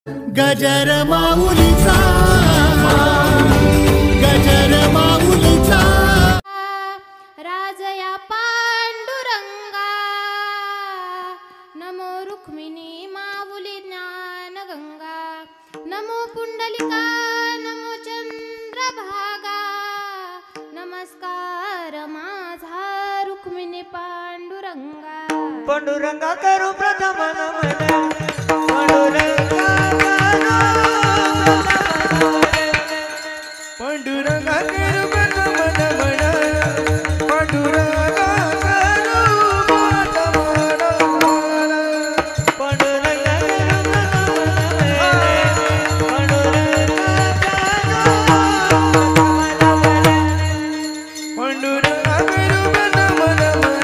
गजर माऊलीचा गजर माऊलीचा राजया पांडुरंगा नमो रुक्मिणी माऊली ज्ञान गंगा नमो पुंडलिका नमो चंद्रभागा नमस्कार माझा रुक्मिणी पांडुरंगा पांडुरंगा करू प्रथम नमन पांडुरंगा पांडुरंगा करू प्रथम नमन पांडुरंगा करू प्रथम नमन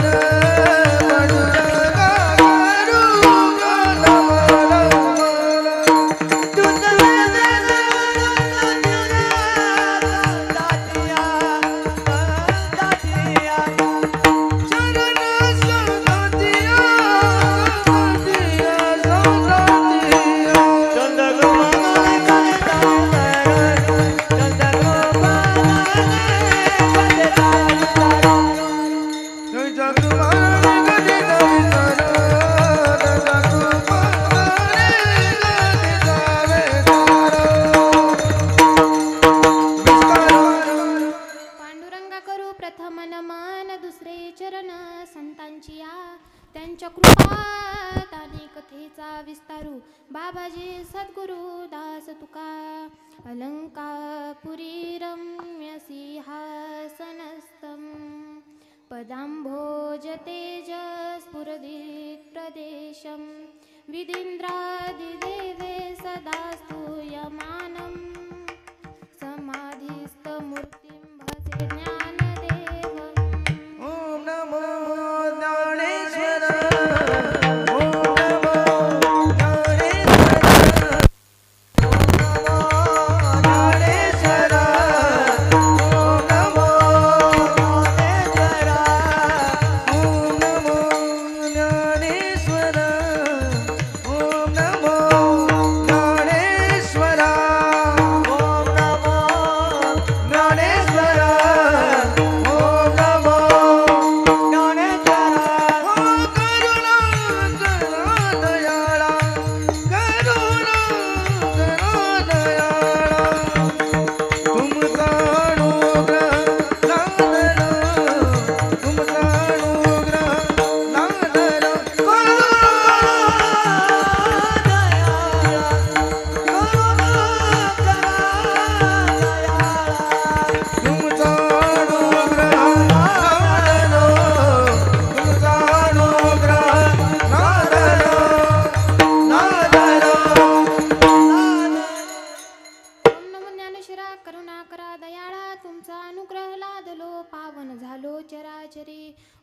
पांडुरंगा करू त्यांच्या कृपात आणि कथेचा विस्तारू बाबाजी सद्गुरु दास तुका अलंकापुरी रम्य सिंहासनस्थं पदांभोज तेजस स्फुरदित प्रदेशं विदिन्द्रादिदेवे सदा स्तूयमानं समाधिस्थ मूर्तिं भजे ज्ञानदेव ओम नमो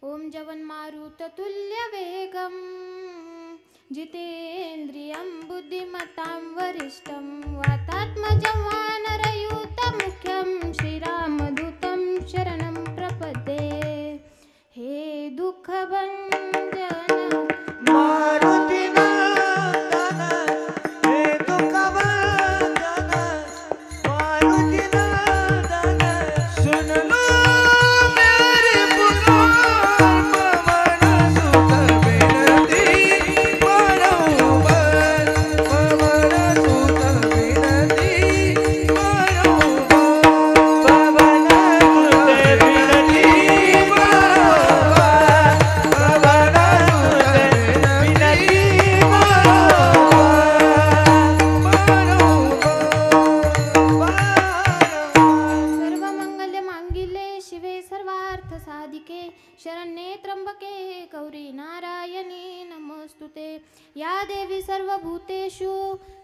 ओम जवन मारुत तुल्य वेगम जितेन्द्रियं बुद्धिमतां वरिष्ठं वातात्मजं वानरयूतं मुख्यं श्रीरामदूतं शरणं प्रपद्ये हे दुःखभञ्जन मारुति नंदन हे दुःखभञ्जन मारुति नंदन सुन लो मेरी पुकार पवन सुत विनती बरोबर पवन सुत विनती बरोबर पवन सुत विनती बरोबर शरण्ये त्र्यंबके गौरी नारायणी नमोस्तुते या देवी सर्वभूतेषु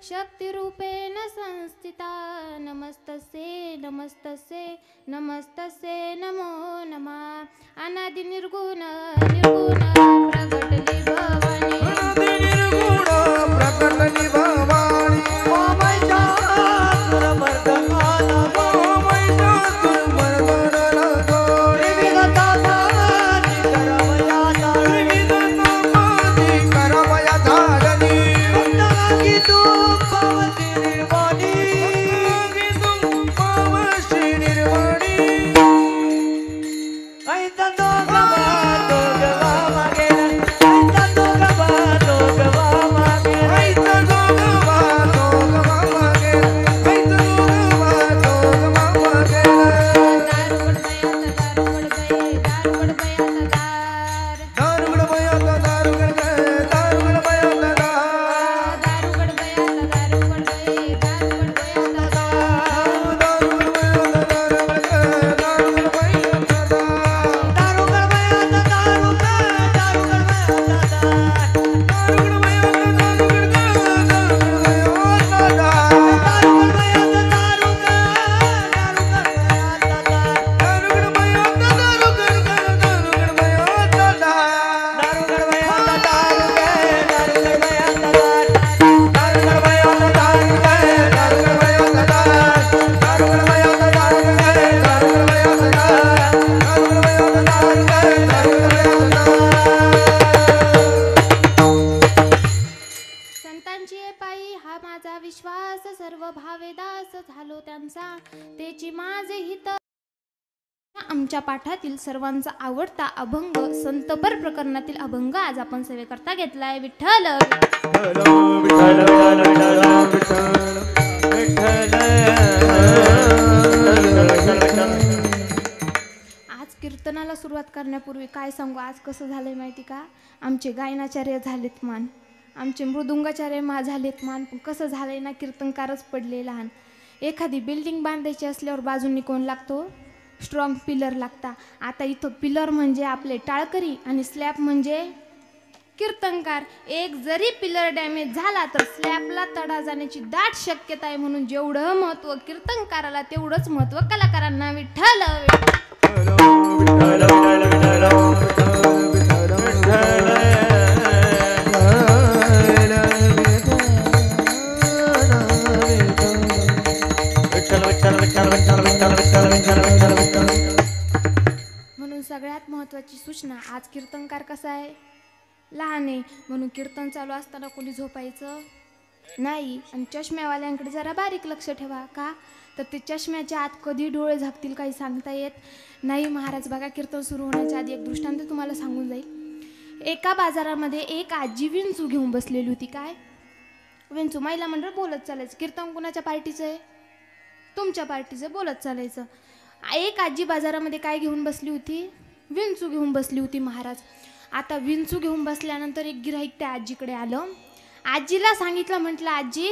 शक्तिरूपेण संस्थिता नमस्तस्ये नमस्तस्ये नमस्तस्ये नमो नमः अनादि निर्गुण निर्गुण प्रकटली भवानी निर्गुण प्रकटली भवानी ओमय सुरमर्दनाला ओमय सुरमर्दनाला करवया धारणी हा माझा विश्वास, सर्व भावे दास झालो त्यांचा, तेची माझे हित. आमच्या पाठातील सर्वांचा आवडता अभंग संतपर प्रकरणातील अभंग आज आपण सेवेकरता घेतलाय. विठ्ठल आज कीर्तनाला सुरुवात करण्यापूर्वी काय सांगू, आज कसं झालंय माहिती का, आमचे गायनाचार्य झालेत मान, आमचे मृदुंगाचार्य झालेत मान, पण कसं झालंय ना, कीर्तनकारच पडले लहान. एखादी बिल्डिंग बांधायची असल्यावर बाजूंनी कोण लागतो, स्ट्रॉंग पिलर लागता. आता इथं पिलर म्हणजे आपले टाळकरी आणि स्लॅब म्हणजे कीर्तनकार. एक जरी पिलर डॅमेज झाला तर स्लॅबला तडा जाण्याची दाट शक्यता आहे. म्हणून जेवढं महत्व कीर्तनकाराला तेवढंच महत्व कलाकारांना. विठ्ठल म्हणून सगळ्यात महत्वाची सूचना, आज कीर्तनकार कसा आहे, लहान आहे. म्हणून कीर्तन चालू असताना कोणी झोपायचं नाही. आणि चष्म्यावाल्यांकडे जरा बारीक लक्ष ठेवा. का तर ते चष्म्याच्या आत कधी डोळे झाकतील काही सांगता येत नाही. महाराज बघा, कीर्तन सुरू होण्याच्या आधी एक दृष्टांत तुम्हाला सांगून जाईल. एका बाजारामध्ये एक आजी विंचू घेऊन बसलेली होती. काय विंचू, महिला मंडळ बोलत चालायचं. कीर्तन कुणाच्या पार्टीचं आहे, तुमच्या पार्टीचं, बोलत चालायचं. एक आजी बाजारामध्ये काय घेऊन बसली होती, विंचू घेऊन बसली होती. महाराज आता विंचू घेऊन बसल्यानंतर एक गिऱ्हाईक त्या आजीकडे आलं. आजीला सांगितलं, म्हटलं आजी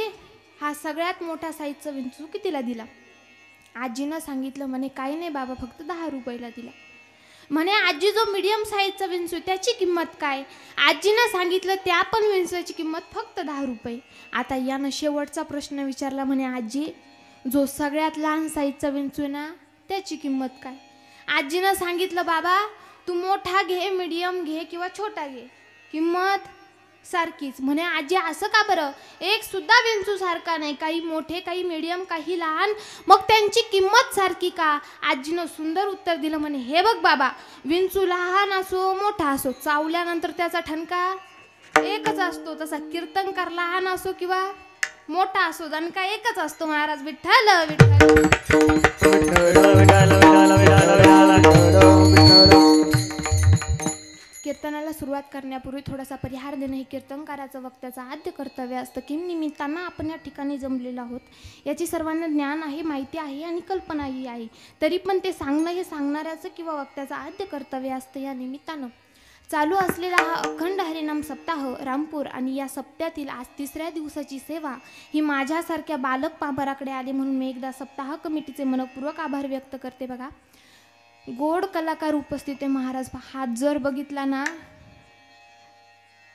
हा सगळ्यात मोठा साईजचा विंचू कितीला दिला. आजीनं सांगितलं, म्हणे काही नाही बाबा, फक्त 10 रुपयाला दिला. म्हणे आजी जो मीडियम साईजचा विंचू त्याची किंमत काय. आजीनं सांगितलं त्या पण विंचूची किंमत फक्त 10 रुपये. आता यानं शेवटचा प्रश्न विचारला, म्हणे आजी जो सगळ्यात लहान साईजचा विंचू आहे ना त्याची किंमत काय. आजीनं सांगितलं, बाबा तू मोठा घे, मीडियम घे किंवा छोटा घे, किंमत सारखीच. म्हणे आजी असं का बरं, एक सुद्धा विंचू सारखा नाही, काही मोठे काही मीडियम काही लहान, मग त्यांची किंमत सारखी का. आजीनं सुंदर उत्तर दिलं, म्हणे हे बघ बाबा, विंचू लहान असो मोठा असो चावल्यानंतर त्याचा ठणका एकच असतो, तसा कीर्तनकार लहान असो किंवा मोठा असो दणका एकच असतो. महाराज विठ्ठल कीर्तनाला सुरुवात करण्यापूर्वी थोडासा परिहार देणं हे कीर्तनकाराचं वक्त्याचं आद्य कर्तव्य असतं. किम निमित्तानं आपण या ठिकाणी जमलेलो आहोत, याची सर्वांना ज्ञान आहे, माहिती आहे आणि कल्पनाही आहे. तरी पण ते सांगणं हे सांगणाऱ्याचं किंवा वक्त्याचं आद्य कर्तव्य असतं. या निमित्तानं चालू असलेला हा अखंड हरिनाम सप्ताह रामपूर आणि या सप्त्यातील आज 3ऱ्या दिवसाची सेवा ही माझ्यासारख्या बालक पांभराकडे आली म्हणून मी एकदा सप्ताह कमिटीचे मनपूर्वक आभार व्यक्त करते. बघा गोड कलाकार उपस्थित आहे. महाराज हात जर बघितला ना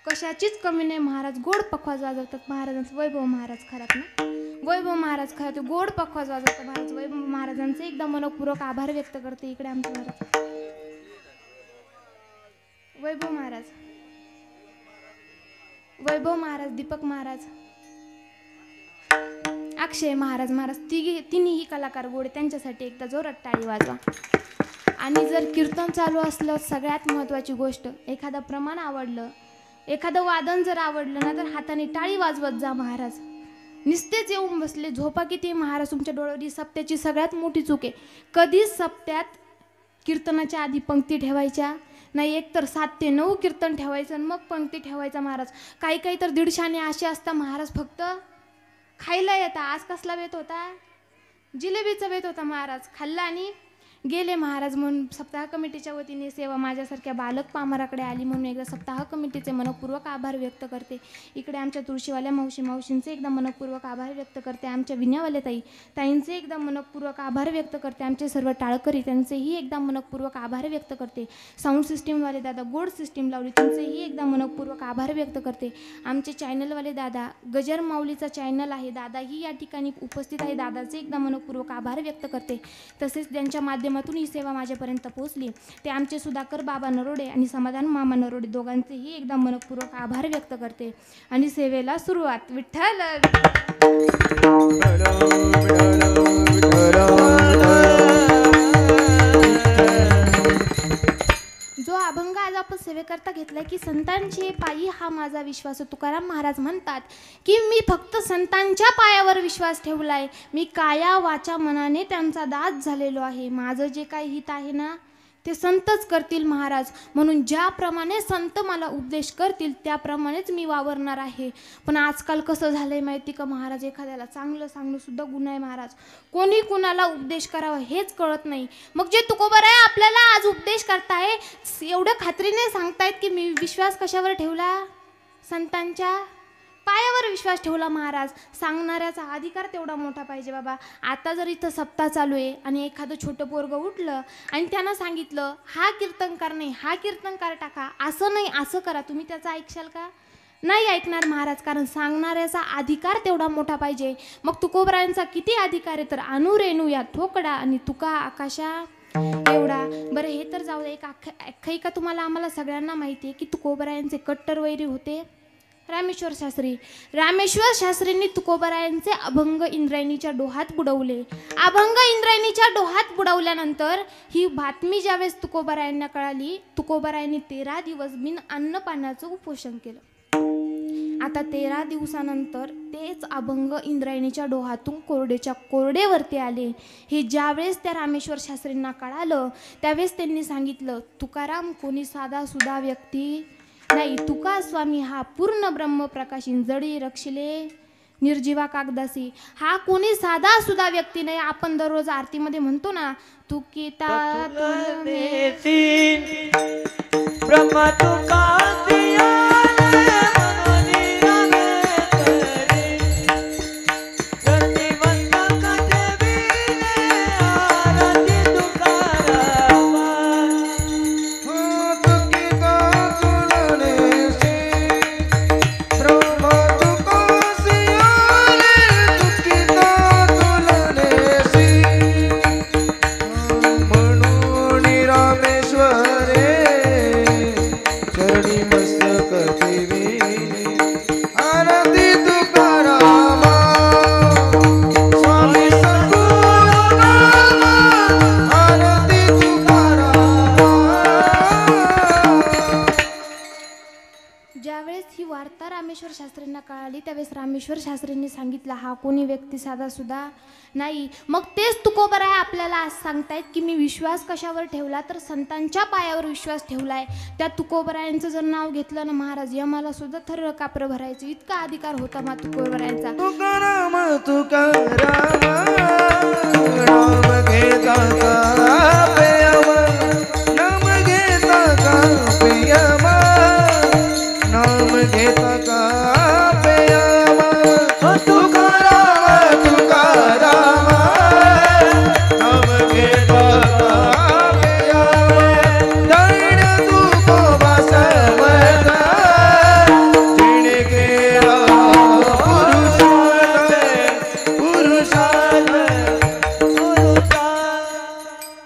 कशाचीच कमी नाही. महाराज गोड पखवाज वाजवतात. महाराजांचं वैभव महाराज खरात ना, वैभव महाराज खरात गोड पखवाज वाजवतात. महाराज वैभव महाराजांचे एकदा मनपूर्वक आभार व्यक्त करते. इकडे आमचे महाराज वैभव महाराज, वैभव महाराज, दीपक महाराज, अक्षय महाराज, महाराज तिन्ही कलाकार गोड, त्यांच्यासाठी एकदा जोरात टाळी वाजवा. आणि जर कीर्तन चालू असलं सगळ्यात महत्त्वाची गोष्ट, एखादं प्रमाण आवडलं, एखादं वादन जर आवडलं ना तर हाताने टाळी वाजवत जा. महाराज निस्तेच येऊन बसले, झोपा किती. महाराज तुमच्या डोळ्यावर सप्त्याची सगळ्यात मोठी चूक आहे. कधीच सप्त्यात कीर्तनाच्या आधी पंक्ती ठेवायच्या नाही. एक तर 7 ते 9 कीर्तन ठेवायचं आणि मग पंक्ती ठेवायचा. महाराज काही काही तर 150 असे असता. महाराज फक्त खायला येता. आज कसला बेत होता, जिलेबीचा बेत होता. महाराज खाल्ला आणि गेले. महाराज म्हणून सप्ताह कमिटीच्या वतीने सेवा माझ्यासारख्या बालक पामराकडे आली म्हणून एकदा सप्ताह कमिटीचे मनपूर्वक आभार व्यक्त करते. इकडे आमच्या तुळशीवाल्या मावशींचे एकदा मनपूर्वक आभार व्यक्त करते. आमच्या विण्यावाल्या ताईंचे एकदा मनपूर्वक आभार व्यक्त करते. आमचे सर्व टाळकरी त्यांचेही एकदा मनपूर्वक आभार व्यक्त करते. साऊंड सिस्टीमवाले दादा गोड सिस्टीम लावली त्यांचेही एकदा मनपूर्वक आभार व्यक्त करते. आमचे चॅनलवाले दादा गजर माऊलीचा चॅनल आहे, दादाही या ठिकाणी उपस्थित आहे. दादाचे एकदा मनपूर्वक आभार व्यक्त करते. तसेच त्यांच्या माध्यमातून ही सेवा माझ्यापर्यंत पोहोचली ते आमचे सुधाकर बाबा नरोडे आणि समाधान मामा नरोडे दोघांचेही एकदा मनपूर्वक आभार व्यक्त करते. आणि सेवेला सुरुवात. विठ्ठल जो अभंग आज आपण सेवेकरता घेतलाय की संतांचे पायी हा माझा विश्वास. तुकाराम महाराज म्हणतात की मी फक्त संतांच्या पायावर विश्वास ठेवलाय. मी काया वाचा मनाने त्यांचा दास झालेलो आहे. माझं जे काही हित आहे ना ते संतच करतील महाराज. म्हणून ज्याप्रमाणे संत मला उपदेश करतील त्याप्रमाणेच मी वावरणार आहे. पण आजकाल कसं झालंय माहिती का महाराज, एखाद्याला चांगलं सांगणं सुद्धा गुन्हा आहे महाराज. कोणी कुणाला उपदेश करावा हेच कळत नाही. मग जे तुकोबराय आपल्याला आज उपदेश करताय एवढं खात्रीने सांगतायत की मी विश्वास कशावर ठेवला? संतांच्या पायावर विश्वास ठेवला महाराज. सांगणाऱ्याचा अधिकार तेवढा मोठा पाहिजे बाबा. आता जर इथं सप्ताह चालू आहे आणि एखादं छोटं पोरगं उठलं आणि त्यानं सांगितलं हा कीर्तनकार नाही हा कीर्तनकार टाका, असं नाही असं करा, तुम्ही त्याचं ऐकशाल का? नाही ऐकणार महाराज. कारण सांगणाऱ्याचा अधिकार तेवढा मोठा पाहिजे. मग तुकोबरायांचा किती अधिकार आहे तर अनुरेणू या थोकडा आणि तुका आकाशा एवढा. बरं हे तर जाऊ दे. एक आख्यायिका तुम्हाला आम्हाला सगळ्यांना माहिती आहे की तुकोबरायांचे कट्टर वैरी होते रामेश्वर शास्त्री. रामेश्वर शास्त्रींनी तुकोबरायांचे अभंग इंद्रायणीच्या डोहात बुडवले. अभंग इंद्रायणीच्या डोहात बुडवल्यानंतर ही बातमी ज्यावेळेस तुकोबरायांना कळाली, तुकोबरायांनी 13 दिवस बिन अन्न पाण्याचं उपोषण केलं. आता 13 दिवसानंतर तेच अभंग इंद्रायणीच्या डोहातून कोरडेच्या कोरडेवरती आले. हे ज्यावेळेस त्या रामेश्वर शास्त्रींना कळालं त्यावेळेस त्यांनी सांगितलं, तुकाराम कोणी साधा सुधा व्यक्ती नाही, तुका स्वामी हा पूर्ण ब्रह्मप्रकाशीन जडी रक्षिले निर्जीवा कागदासी. हा कोणी साधा सुधा व्यक्ती नाही. आपण दररोज आरतीमध्ये म्हणतो ना, तुकिता ब्रह्म तुका शास्त्रींना कळाली त्यावेळेस रामेश्वर शास्त्रींनी सांगितलं हा कोणी व्यक्ती साधा सुद्धा नाही. मग तेच तुकोबराय आपल्याला आज सांगतायत की मी विश्वास कशावर ठेवला तर संतांच्या पायावर विश्वास ठेवलाय. त्या तुकोबरायांचं जर नाव घेतलं ना महाराज यमाला सुद्धा थर्र कापर भरायचं इतका अधिकार होता मा तुकोबरायांचा. तुकाराम तुकाराम नाम घेता का प्रेम, नाम घेता का प्रेम, नाम घेता का प्रेम. तुकाराम तुकाराम नाम घेता का प्रेम. दैन्य तुकोबा समर्थ जिने केला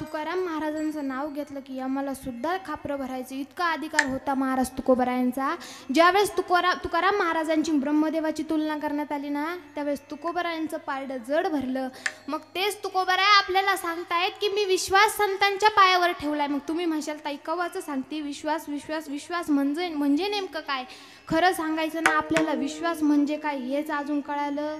तुकाराम महाराजांचं नाव घेतलं की आम्हाला सुद्धा खापर भरायचं इतका अधिकार होता महाराज तुकोबरायांचा. ज्यावेळेस तुकाराम महाराजांची ब्रह्मदेवाची तुलना करण्यात आली ना त्यावेळेस तुकोबरायांचं पारडं जड भरलं. मग तेच तुकोबराय आपल्याला सांगतायत की मी विश्वास संतांच्या पायावर ठेवलाय. मग तुम्ही म्हणशाल ताई कवाचं सांगते विश्वास विश्वास विश्वास म्हणजे नेमकं काय? खरं सांगायचं ना आपल्याला विश्वास म्हणजे काय हेच अजून कळालं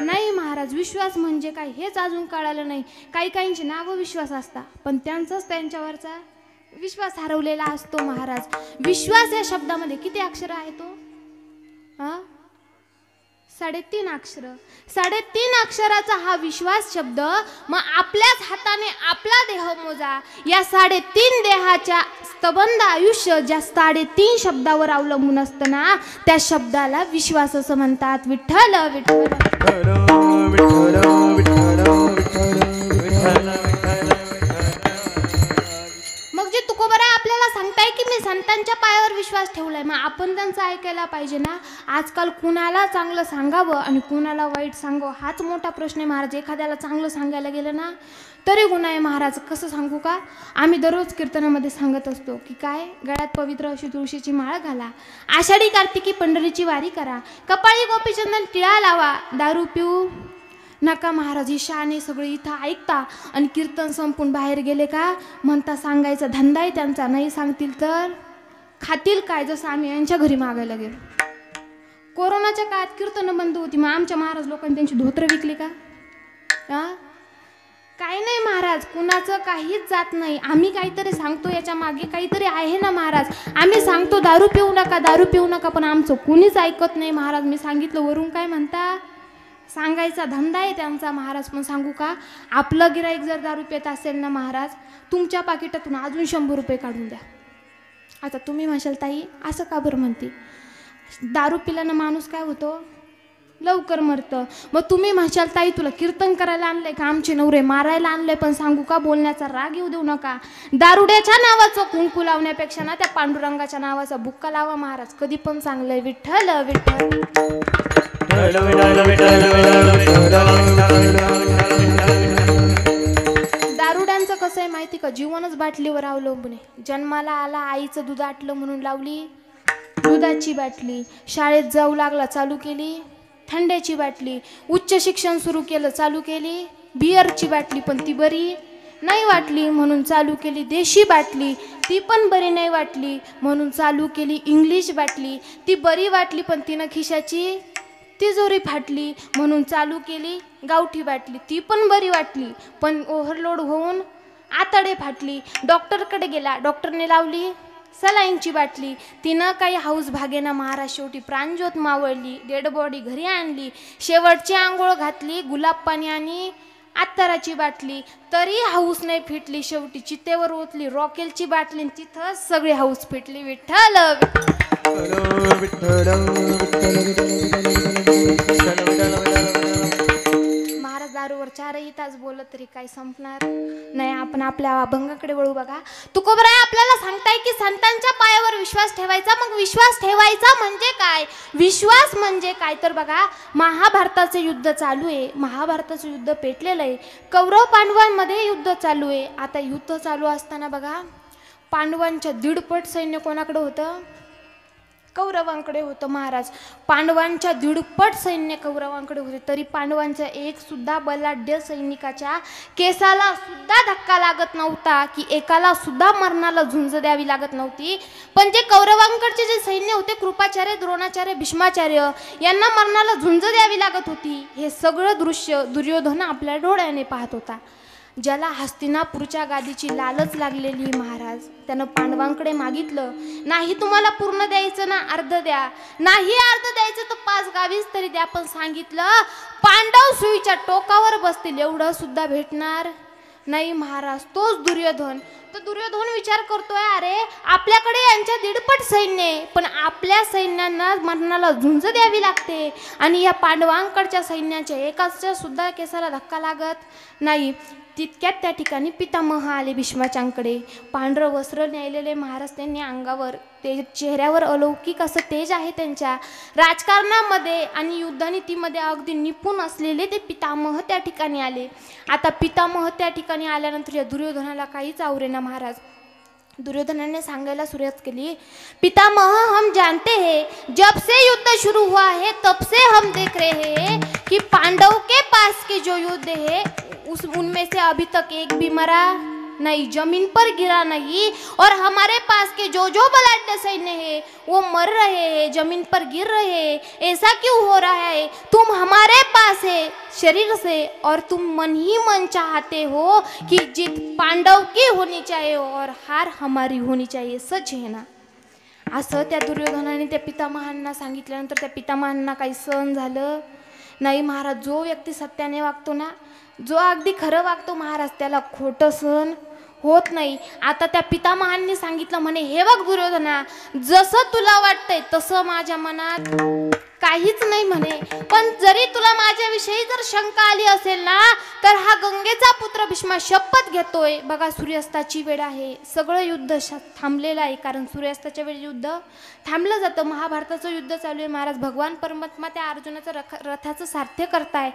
नाही महाराज. विश्वास म्हणजे काय हेच अजून कळालं नाही. काही काहींची नावं विश्वास असतात पण त्यांचाच त्यांच्यावरचा विश्वास हरवलेला असतो महाराज. विश्वास या शब्दामध्ये किती अक्षर आहे तो? 3.5 अक्षर. 3.5 अक्षराचा हा विश्वास शब्द. मग आपल्याच हाताने आपला देह मोजा. या 3.5 देहाच्या स्तबंध आयुष्य ज्या 3.5 शब्दावर अवलंबून असतं ना त्या शब्दाला विश्वास असं म्हणतात. विठ्ठल विठ्ठल मग जे तुकोबराय आपल्याला सांगताय की मी संतांच्या पायावर विश्वास ठेवलाय. मग आपण त्यांचं ऐकायला पाहिजे ना. आजकाल कुणाला चांगलं सांगावं आणि कुणाला वाईट सांगावं हाच मोठा प्रश्न आहे महाराज. एखाद्याला चांगलं सांगायला गेलं ना तरी गुन्हा आहे महाराज. कसं सांगू का? आम्ही दररोज कीर्तनामध्ये सांगत असतो की काय गळ्यात पवित्र अशी तुळशीची माळ घाला, आषाढी कार्तिकी पंढरीची वारी करा, कपाळी गोपीचंदन टिळा लावा, दारू पिऊ नका महाराज. ही शाने सगळे इथं ऐकता आणि कीर्तन संपून बाहेर गेले का म्हणता सांगायचा धंदा आहे त्यांचा. नाही सांगतील तर खातील काय जसं आम्ही यांच्या घरी मागायला गेलो. कोरोनाच्या काळात कीर्तनं बंद होती, मग आमच्या महाराज लोकांनी त्यांची धोत्र विकली का? काही नाही महाराज, कुणाचं काहीच जात नाही. आम्ही काहीतरी सांगतो, याच्या मागे काहीतरी आहे ना महाराज. आम्ही सांगतो दारू पिऊ नका, दारू पिऊ नका, पण आमचं कुणीच ऐकत नाही महाराज. मी सांगितलं वरून काय म्हणता, सांगायचा धंदा आहे त्यांचा महाराज. पण सांगू का, आपलं गिराईक जर दारू पित असेल ना महाराज, तुमच्या पाकिटातून अजून 100 रुपये काढून द्या. आता तुम्ही म्हणशाल ताई असं का बरं म्हणते, दारू पिल्यानं माणूस काय होतो, लवकर मरतं. मग तुम्ही म्हणशाल ताई तुला कीर्तन करायला आणलंय का, आमचे नवरे मारायला आणलंय. पण सांगू का, बोलण्याचा राग येऊ देऊ नका. दारुड्याच्या नावाचं कुंकू लावण्यापेक्षा ना त्या पांडुरंगाच्या नावाचा बुक्का लावा महाराज, कधी पण चांगलंय. विठ्ठल विठ्ठल. दारुड्यांचं कसं आहे माहिती का, जीवनच बाटलीवर अवलंबून आहे. जन्माला आला आईचं दूध आटलं म्हणून लावली दुधाची बाटली, शाळेत जाऊ लागला चालू केली थंड्याची बाटली, उच्च शिक्षण सुरू केलं चालू केली बिअरची बाटली, पण ती बरी नाही वाटली म्हणून चालू केली देशी बाटली, ती पण बरी नाही वाटली म्हणून चालू केली इंग्लिश बाटली, ती बरी वाटली पण तिनं खिशाची तिजोरी फाटली म्हणून चालू केली गावठी बाटली, ती पण बरी वाटली पण ओव्हरलोड होऊन आतडे फाटली. डॉक्टरकडे गेला, डॉक्टरने लावली सलाईनची बाटली, तिनं काही हाऊस भागेना महाराज, शेवटी प्राणज्योत मावळली, डेड बॉडी घरी आणली, शेवटची आंघोळ घातली गुलाब पाणी आणि अत्तराची बाटली, तरी हाऊस नाही फिटली, शेवटी चितेवर ओतली रॉकेलची बाटली, तिथंच सगळी हाऊस फिटली. विठ्ठल महाराज दारूवर 4ही तास बोलत तरी काय संपणार नाही. आपण आपल्या अभंगाकडे वळू. बघा तुकोबराय आपल्याला सांगताय की संतांच्या पायावर विश्वास ठेवायचा. मग विश्वास ठेवायचा म्हणजे काय, विश्वास म्हणजे काय, तर बघा महाभारताचे युद्ध चालू आहे, महाभारताचं युद्ध पेटलेलं आहे, कौरव पांडवांमध्ये युद्ध चालू आहे. आता युद्ध चालू असताना बघा पांडवांच्या 1.5 सैन्य कोणाकडे होतं, कौरवांकडे होतं महाराज. पांडवांच्या 1.5 सैन्य कौरवांकडे होते, तरी पांडवांच्या एक सुद्धा बलाढ्य सैनिकाच्या केसाला सुद्धा धक्का लागत नव्हता, की एकाला सुद्धा मरणाला झुंज द्यावी लागत नव्हती. पण जे कौरवांकडचे जे सैन्य होते, कृपाचार्य द्रोणाचार्य भीष्माचार्य यांना मरणाला झुंज द्यावी लागत होती. हे सगळं दृश्य दुर्योधन आपल्या डोळ्याने पाहत होता. ज्याला हस्तिनापूरच्या गादीची लालच लागलेली महाराज, त्यानं पांडवांकडे मागितलं, नाही तुम्हाला पूर्ण द्यायचं ना अर्ध द्या, नाही अर्ध द्यायचं तर 5 गावीच तरी द्या, पण सांगितलं पांडव सुईच्या टोकावर बसतील एवढं सुद्धा भेटणार नाही महाराज. तोच दुर्योधन. तर दुर्योधन विचार करतोय, अरे आपल्याकडे यांच्या 1.5 सैन्य आहे, पण आपल्या सैन्यांना मरणाला झुंज द्यावी लागते आणि या पांडवांकडच्या सैन्याच्या एकाच्या सुद्धा केसाला धक्का लागत नाही. तितक्यात त्या ठिकाणी पितामह आले भीष्माच्यांकडे. पांढरं वस्त्र न्यायलेले महाराज, त्यांनी अंगावर ते चेहऱ्यावर अलौकिक असं तेज आहे त्यांच्या. राजकारणामध्ये आणि युद्धनीतीमध्ये अगदी निपुण असलेले ते पितामह त्या ठिकाणी आले. आता पितामह त्या ठिकाणी आल्यानंतर या दुर्योधनाला काहीच आवरेना महाराज. दुर्योधनाने सांगायला सुरुवात केली, पितामह हम जानते हैं जब से युद्ध शुरू हुआ है तब से हम देख रहे हैं कि पांडव के पास के जो युद्ध है उनमें से अभी तक एक भी मरा नहीं, जमीन पर गिरा नहीं, और हमारे पास के जो जो बलाढ्य सैन्य है वो मर रहे हैं, जमीन पर गिर रहे हैं. ऐसा क्यों हो रहा है, तुम हमारे पास है शरीर से और तुम मन ही मन चाहते हो कि जीत पांडव की होनी चाहिए और हार हमारी होनी चाहिए, सच है ना. असं त्या दुर्योधनाने त्या पितामहांना सांगितल्यानंतर त्या पितामहांना काही सहन झालं नाही महाराज. जो व्यक्ती सत्याने वागतो ना, जो अगदी खरं वागतो महाराज, त्याला खोटं सहन होत नाही. आता त्या पितामहांनी सांगितलं म्हणे, हे बघ दुर्योधना, जसं तुला वाटतंय तसं माझ्या मनात काहीच नाही म्हणे, पण जरी तुला माझ्याविषयी जर शंका आली असेल ना, तर हा गंगेचा पुत्र भीष्मा शपथ घेतोय. बघा सूर्यास्ताची वेळ आहे, सगळं युद्ध थांबलेलं आहे, कारण सूर्यास्ताच्या वेळी युद्ध थांबलं जातं. महाभारताचं युद्ध चालू आहे महाराज. भगवान परमात्मा त्या अर्जुनाचं रथाचं सारथ्य करताय,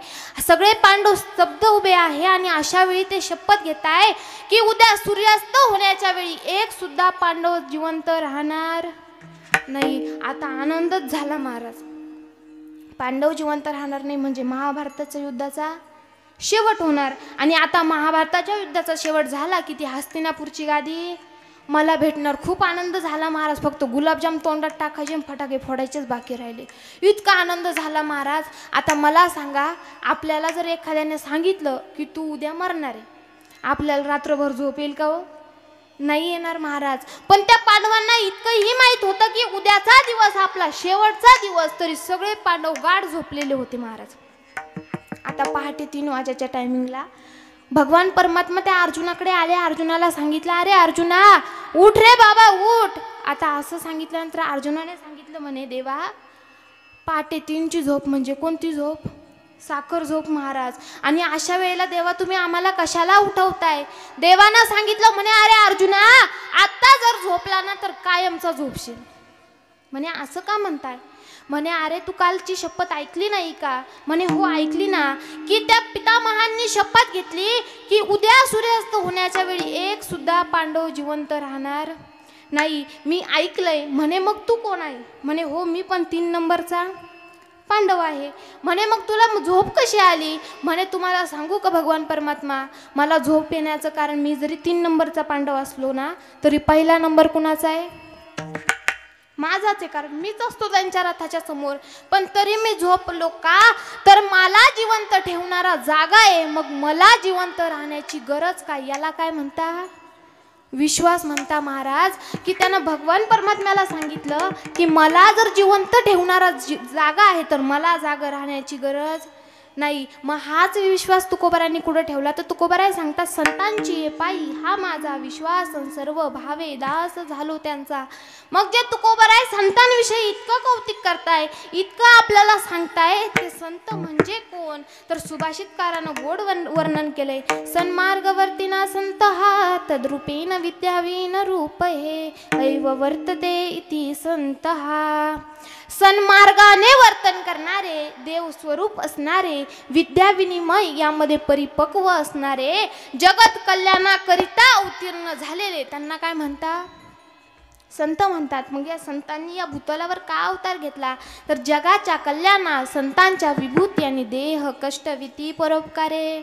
सगळे पांडव स्तब्ध उभे आहे आणि अशा वेळी ते शपथ घेताय की उद्या सूर्यास्त होण्याच्या वेळी एक सुद्धा पांडव जिवंत राहणार नाही. आता आनंदच झाला महाराज. पांडव जिवंत राहणार नाही म्हणजे महाभारताच्या युद्धाचा शेवट होणार. आणि आता महाभारताच्या युद्धाचा शेवट झाला की ती हस्तिनापूरची गादी मला भेटणार खूप आनंद झाला महाराज. फक्त गुलाबजाम तोंडात टाकायचे आणि फटाके फोडायचेच बाकी राहिले. इतका आनंद झाला महाराज. आता मला सांगा, आपल्याला जर एखाद्याने सांगितलं की तू उद्या मरणार आहे, आपल्याला रात्रभर झोप येईल का हो? नाही येणार महाराज. पण त्या पांडवांना इतकंही माहित होतं की उद्याचा दिवस आपला शेवटचा दिवस, तरी सगळे पांडव गाढ झोपलेले होते महाराज. आता पहाटे 3 वाजेच्या टायमिंगला भगवान परमात्मा त्या अर्जुनाकडे आले. अर्जुनाला सांगितलं, अरे अर्जुना उठ रे बाबा उठ. आता असं सांगितल्यानंतर अर्जुनाने सांगितलं म्हणे, देवा पहाटे 3ची झोप म्हणजे कोणती झोप? साखर झोप महाराज. आणि अशा वेळेला देवा तुम्ही आम्हाला कशाला उठवताय? देवानं सांगितलं म्हणे, अरे अर्जुना आत्ता जर झोपला ना तर कायमचा झोपशील. म्हणे असं का म्हणताय? म्हणे अरे तू कालची शपथ ऐकली नाही का? म्हणे हो ऐकली ना, की त्या पितामहांनी शपथ घेतली की उद्या सूर्यास्त होण्याच्या वेळी एक सुद्धा पांडव जिवंत राहणार नाही. मी ऐकलंय. म्हणे मग तू कोण आहे? म्हणे हो मी पण 3 नंबरचा पांडव आहे. म्हणे मग तुला झोप कशी आली? म्हणे तुम्हाला सांगू का भगवान परमात्मा, मला झोप येण्याचं कारण, मी जरी 3 नंबरचा पांडव असलो ना तरी पहिला नंबर कुणाचा आहे? माझाच आहे. कारण मीच असतो त्यांच्या रथाच्या समोर. पण तरी मी झोपलो का? तर मला जिवंत ठेवणारा जागा आहे, मग मला जिवंत राहण्याची गरज काय? याला काय म्हणता? विश्वास म्हणता महाराज. की त्यानं भगवान परमात्म्याला सांगितलं की मला जर जिवंत ठेवणारा जागा आहे तर मला जागा राहण्याची गरज नाही. मग हाच विश्वास तुकोबारांनी कुठं ठेवला? तर तुकोबाराय सांगतात, संतांची पायी हा माझा विश्वास, सर्व भावे दास झालो त्यांचा. मग जे तुकोबाराय संतांविषयी इतकं कौतिक करताय, इतकं आपल्याला सांगताय, ते संत म्हणजे कोण? तर सुभाषितकारानं गोड वर्णन केलंय. सन्मार्गवर्ती ना संत हा, तद्रूपेन विद्यावीन रूप हे, ऐव वर्तते इति संत हा. सन्मार्गाने वर्तन करणारे, देव स्वरूप असणारे, विद्या विनिमय यामध्ये परिपक्व असणारे, जगत कल्याणाकरिता उत्तीर्ण झालेले, त्यांना काय म्हणता? संत म्हणतात. मग या संतांनी या भूतलावर का अवतार घेतला? तर जगाच्या कल्याणा, संतांच्या विभूती आणि देह कष्ट विती परोपकारे,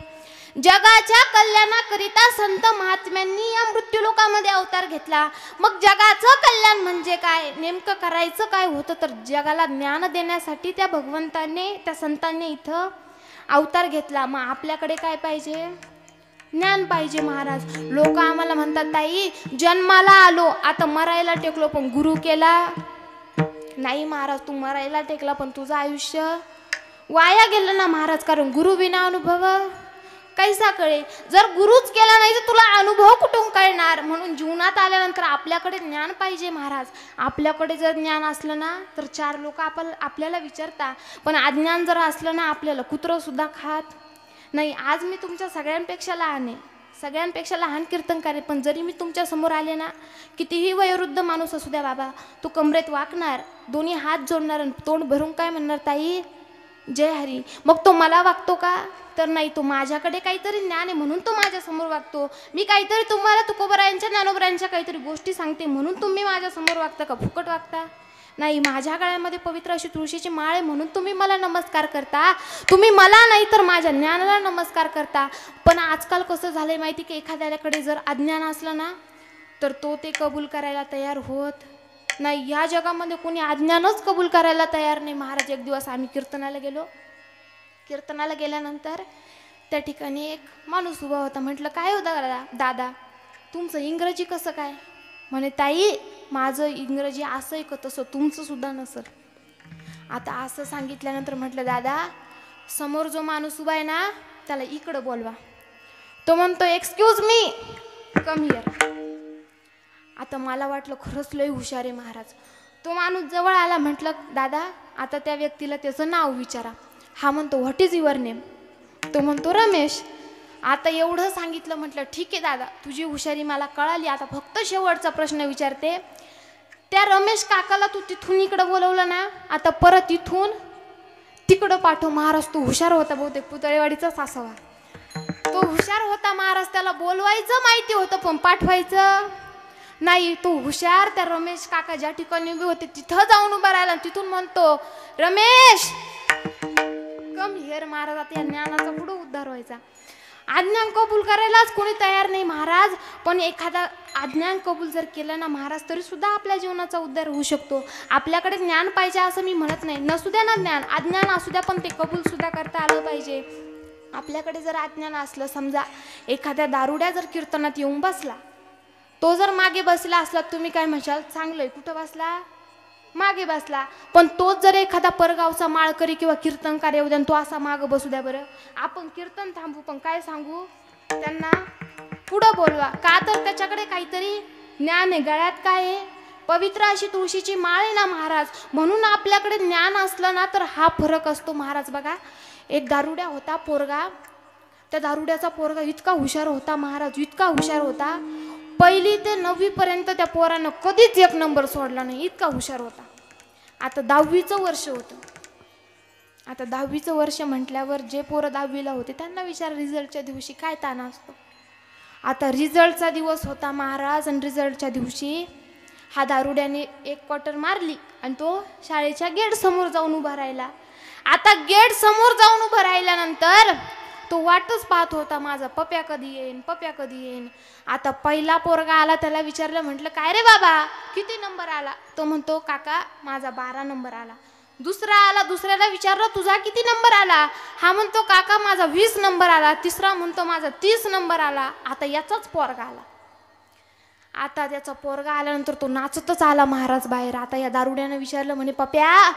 जगाच्या कल्याणाकरिता संत महात्म्यांनी या मृत्यूलोकामध्ये अवतार घेतला. मग जगाचं कल्याण म्हणजे काय? नेमकं करायचं काय होतं? तर जगाला ज्ञान देण्यासाठी त्या भगवंताने, त्या संतांनी इथं अवतार घेतला. मग आपल्याकडे काय पाहिजे? ज्ञान पाहिजे महाराज. लोक आम्हाला म्हणतात, ताई जन्माला आलो, आता मरायला टेकलो, पण गुरु केला नाही. महाराज तू मरायला टेकला पण तुझं आयुष्य वाया गेलं ना महाराज. कारण गुरु विना अनुभव कैसा कळे? जर गुरुच केला नाही तर तुला अनुभव कुठून कळणार? म्हणून जीवनात आल्यानंतर आपल्याकडे ज्ञान पाहिजे महाराज. आपल्याकडे जर ज्ञान असलं ना तर 4 लोक आपल्याला विचारता, पण अज्ञान जर असलं ना आपल्याला कुत्रं सुद्धा खात नाही. आज मी तुमच्या सगळ्यांपेक्षा लहान आहे, सगळ्यांपेक्षा लहान कीर्तनकार आहे, पण जरी मी तुमच्या समोर आले ना, कितीही वयोवृद्ध माणूस असू द्या बाबा, तू कमरेत वाकणार, दोन्ही हात जोडणार आणि तोंड भरून काय म्हणणार, ताई जय हरी. मग तो मला वागतो का? तर नाही, तो माझ्याकडे काहीतरी ज्ञान आहे म्हणून तो माझ्या समोर वागतो. मी काहीतरी तुम्हाला तुकोबारायांच्या ज्ञानोबरायांच्या काहीतरी गोष्टी सांगते म्हणून तुम्ही माझ्या समोर वागता का? फुकट वागता? नाही. माझ्या गळ्यामध्ये पवित्र अशी तुळशीची माळ आहे म्हणून तुम्ही मला नमस्कार करता. तुम्ही मला नाही तर माझ्या ज्ञानाला नमस्कार करता. पण आजकाल कसं झालंय माहिती की एखाद्याकडे जर अज्ञान असलं ना तर तो ते कबूल करायला तयार होत नाही. या जगामध्ये कोणी अज्ञानच कबूल करायला तयार नाही महाराज. एक दिवस आम्ही कीर्तनाला गेलो. कीर्तनाला गेल्यानंतर त्या ठिकाणी एक माणूस उभा होता. म्हटलं काय होता दादा तुमचं इंग्रजी कसं काय? म्हणे ताई माझं इंग्रजी असं आहे का तसं, तुमचं सुद्धा नसल. आता असं सांगितल्यानंतर म्हटलं दादा समोर जो माणूस उभा आहे ना त्याला इकडं बोलवा. तो म्हणतो एक्सक्यूज मी कम हिअर. आता मला वाटलं खरंच लय हुशार आहे महाराज. तो माणूस जवळ आला. म्हटलं दादा आता त्या व्यक्तीला त्याचं नाव विचारा. हा म्हणतो व्हॉट इज युअर नेम? तो म्हणतो रमेश. आता एवढं सांगितलं. म्हटलं ठीक आहे दादा तुझी हुशारी मला कळाली. आता फक्त शेवटचा प्रश्न विचारते. त्या रमेश काकाला तू तिथून इकडं बोलवलं ना, आता परत इथून तिकडं पाठव. महाराज तू हुशार होता, बहुतेक पुतळेवाडीचाच असावा. तो हुशार होता महाराज. त्याला बोलवायचं माहिती होतं पण पाठवायचं नाही. तो हुशार. त्या रमेश काका ज्या ठिकाणी उभे होते तिथं जाऊन उभा राहिला. तिथून म्हणतो रमेश कम हिअर. महाराज आता या ज्ञानाचा पुढं उद्धार व्हायचा. आज्ञा कबूल करायलाच कोणी तयार नाही महाराज. पण एखादा आज्ञा कबूल जर केलं ना महाराज तरी सुद्धा आपल्या जीवनाचा उद्धार होऊ शकतो. आपल्याकडे ज्ञान पाहिजे असं मी म्हणत नाही, नसू द्या ना ज्ञान, अज्ञान असू द्या, पण ते कबूल सुद्धा करता आलं पाहिजे. आपल्याकडे जर अज्ञान असलं, समजा एखाद्या दारुड्या जर कीर्तनात येऊन बसला, तो जर मागे बसला असला, तुम्ही काय म्हणशाल, चांगलंय, कुठं बसला, मागे बसला. पण तोच जर एखादा परगावचा माळकरी किंवा कीर्तनकार येऊ द्या, तो असा मागं बसू द्या बरं, आपण कीर्तन थांबू पण काय सांगू, त्यांना पुढं बोलवा. का तर त्याच्याकडे काहीतरी ज्ञान आहे. गळ्यात काय आहे, पवित्र अशी तुळशीची माळ आहे ना महाराज. म्हणून आपल्याकडे ज्ञान असलं ना तर हा फरक असतो महाराज. बघा, एक दारुड्या होता पोरगा, त्या दारुड्याचा पोरगा इतका हुशार होता महाराज, इतका हुशार होता, 1ली ते 9वी पर्यंत त्या पोरानं कधीच 1 नंबर सोडला नाही, इतका हुशार होता. आता 10वीचं वर्ष होतं. आता 10वीचं वर्ष म्हटल्यावर जे पोरं 10वीला होते त्यांना विचार, रिझल्टच्या दिवशी काय ताण असतो. आता रिझल्टचा दिवस होता महाराज, आणि रिझल्टच्या दिवशी हा दारुड्याने एक क्वार्टर मारली आणि तो शाळेच्या गेट समोर जाऊन उभा राहिला. आता गेट समोर जाऊन उभा राहिल्यानंतर तो वाटच पाहत होता, माझा पप्या कधी येईन, पप्या कधी येईन. आता पहिला पोरगा आला, त्याला विचारलं, म्हटलं काय रे बाबा किती नंबर आला, तो म्हणतो काका माझा 12 नंबर आला. दुसरा आला, दुसऱ्याला विचारलं तुझा किती नंबर आला, हा म्हणतो काका माझा 20 नंबर आला. तिसरा म्हणतो माझा 30 नंबर आला. आता याचाच पोरगा आला. आता त्याचा पोरगा आल्यानंतर तो नाचतच आला महाराज बाहेर. आता या दारुड्यानं विचारलं, म्हणे पप्या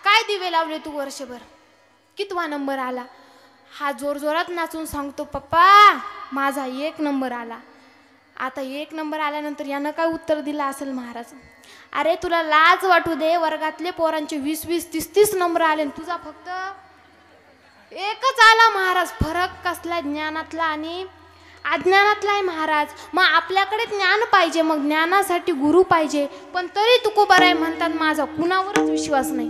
काय दिवे लावले तू वर्षभर, कितवा नंबर आला. हा जोरजोरात नाचून सांगतो, पप्पा माझा 1 नंबर आला. आता 1 नंबर आल्यानंतर यानं काय उत्तर दिलं असेल महाराज, अरे तुला लाज वाटू दे, वर्गातले पोरांचे 20-20, 30-30 नंबर आले, तुझा फक्त 1च आला. महाराज फरक कसला, ज्ञानातला आणि अज्ञानातला आहे महाराज. मग आपल्याकडे ज्ञान पाहिजे, मग ज्ञानासाठी गुरु पाहिजे, पण तरी तुकोबाराय म्हणतात माझा कुणावरच विश्वास नाही.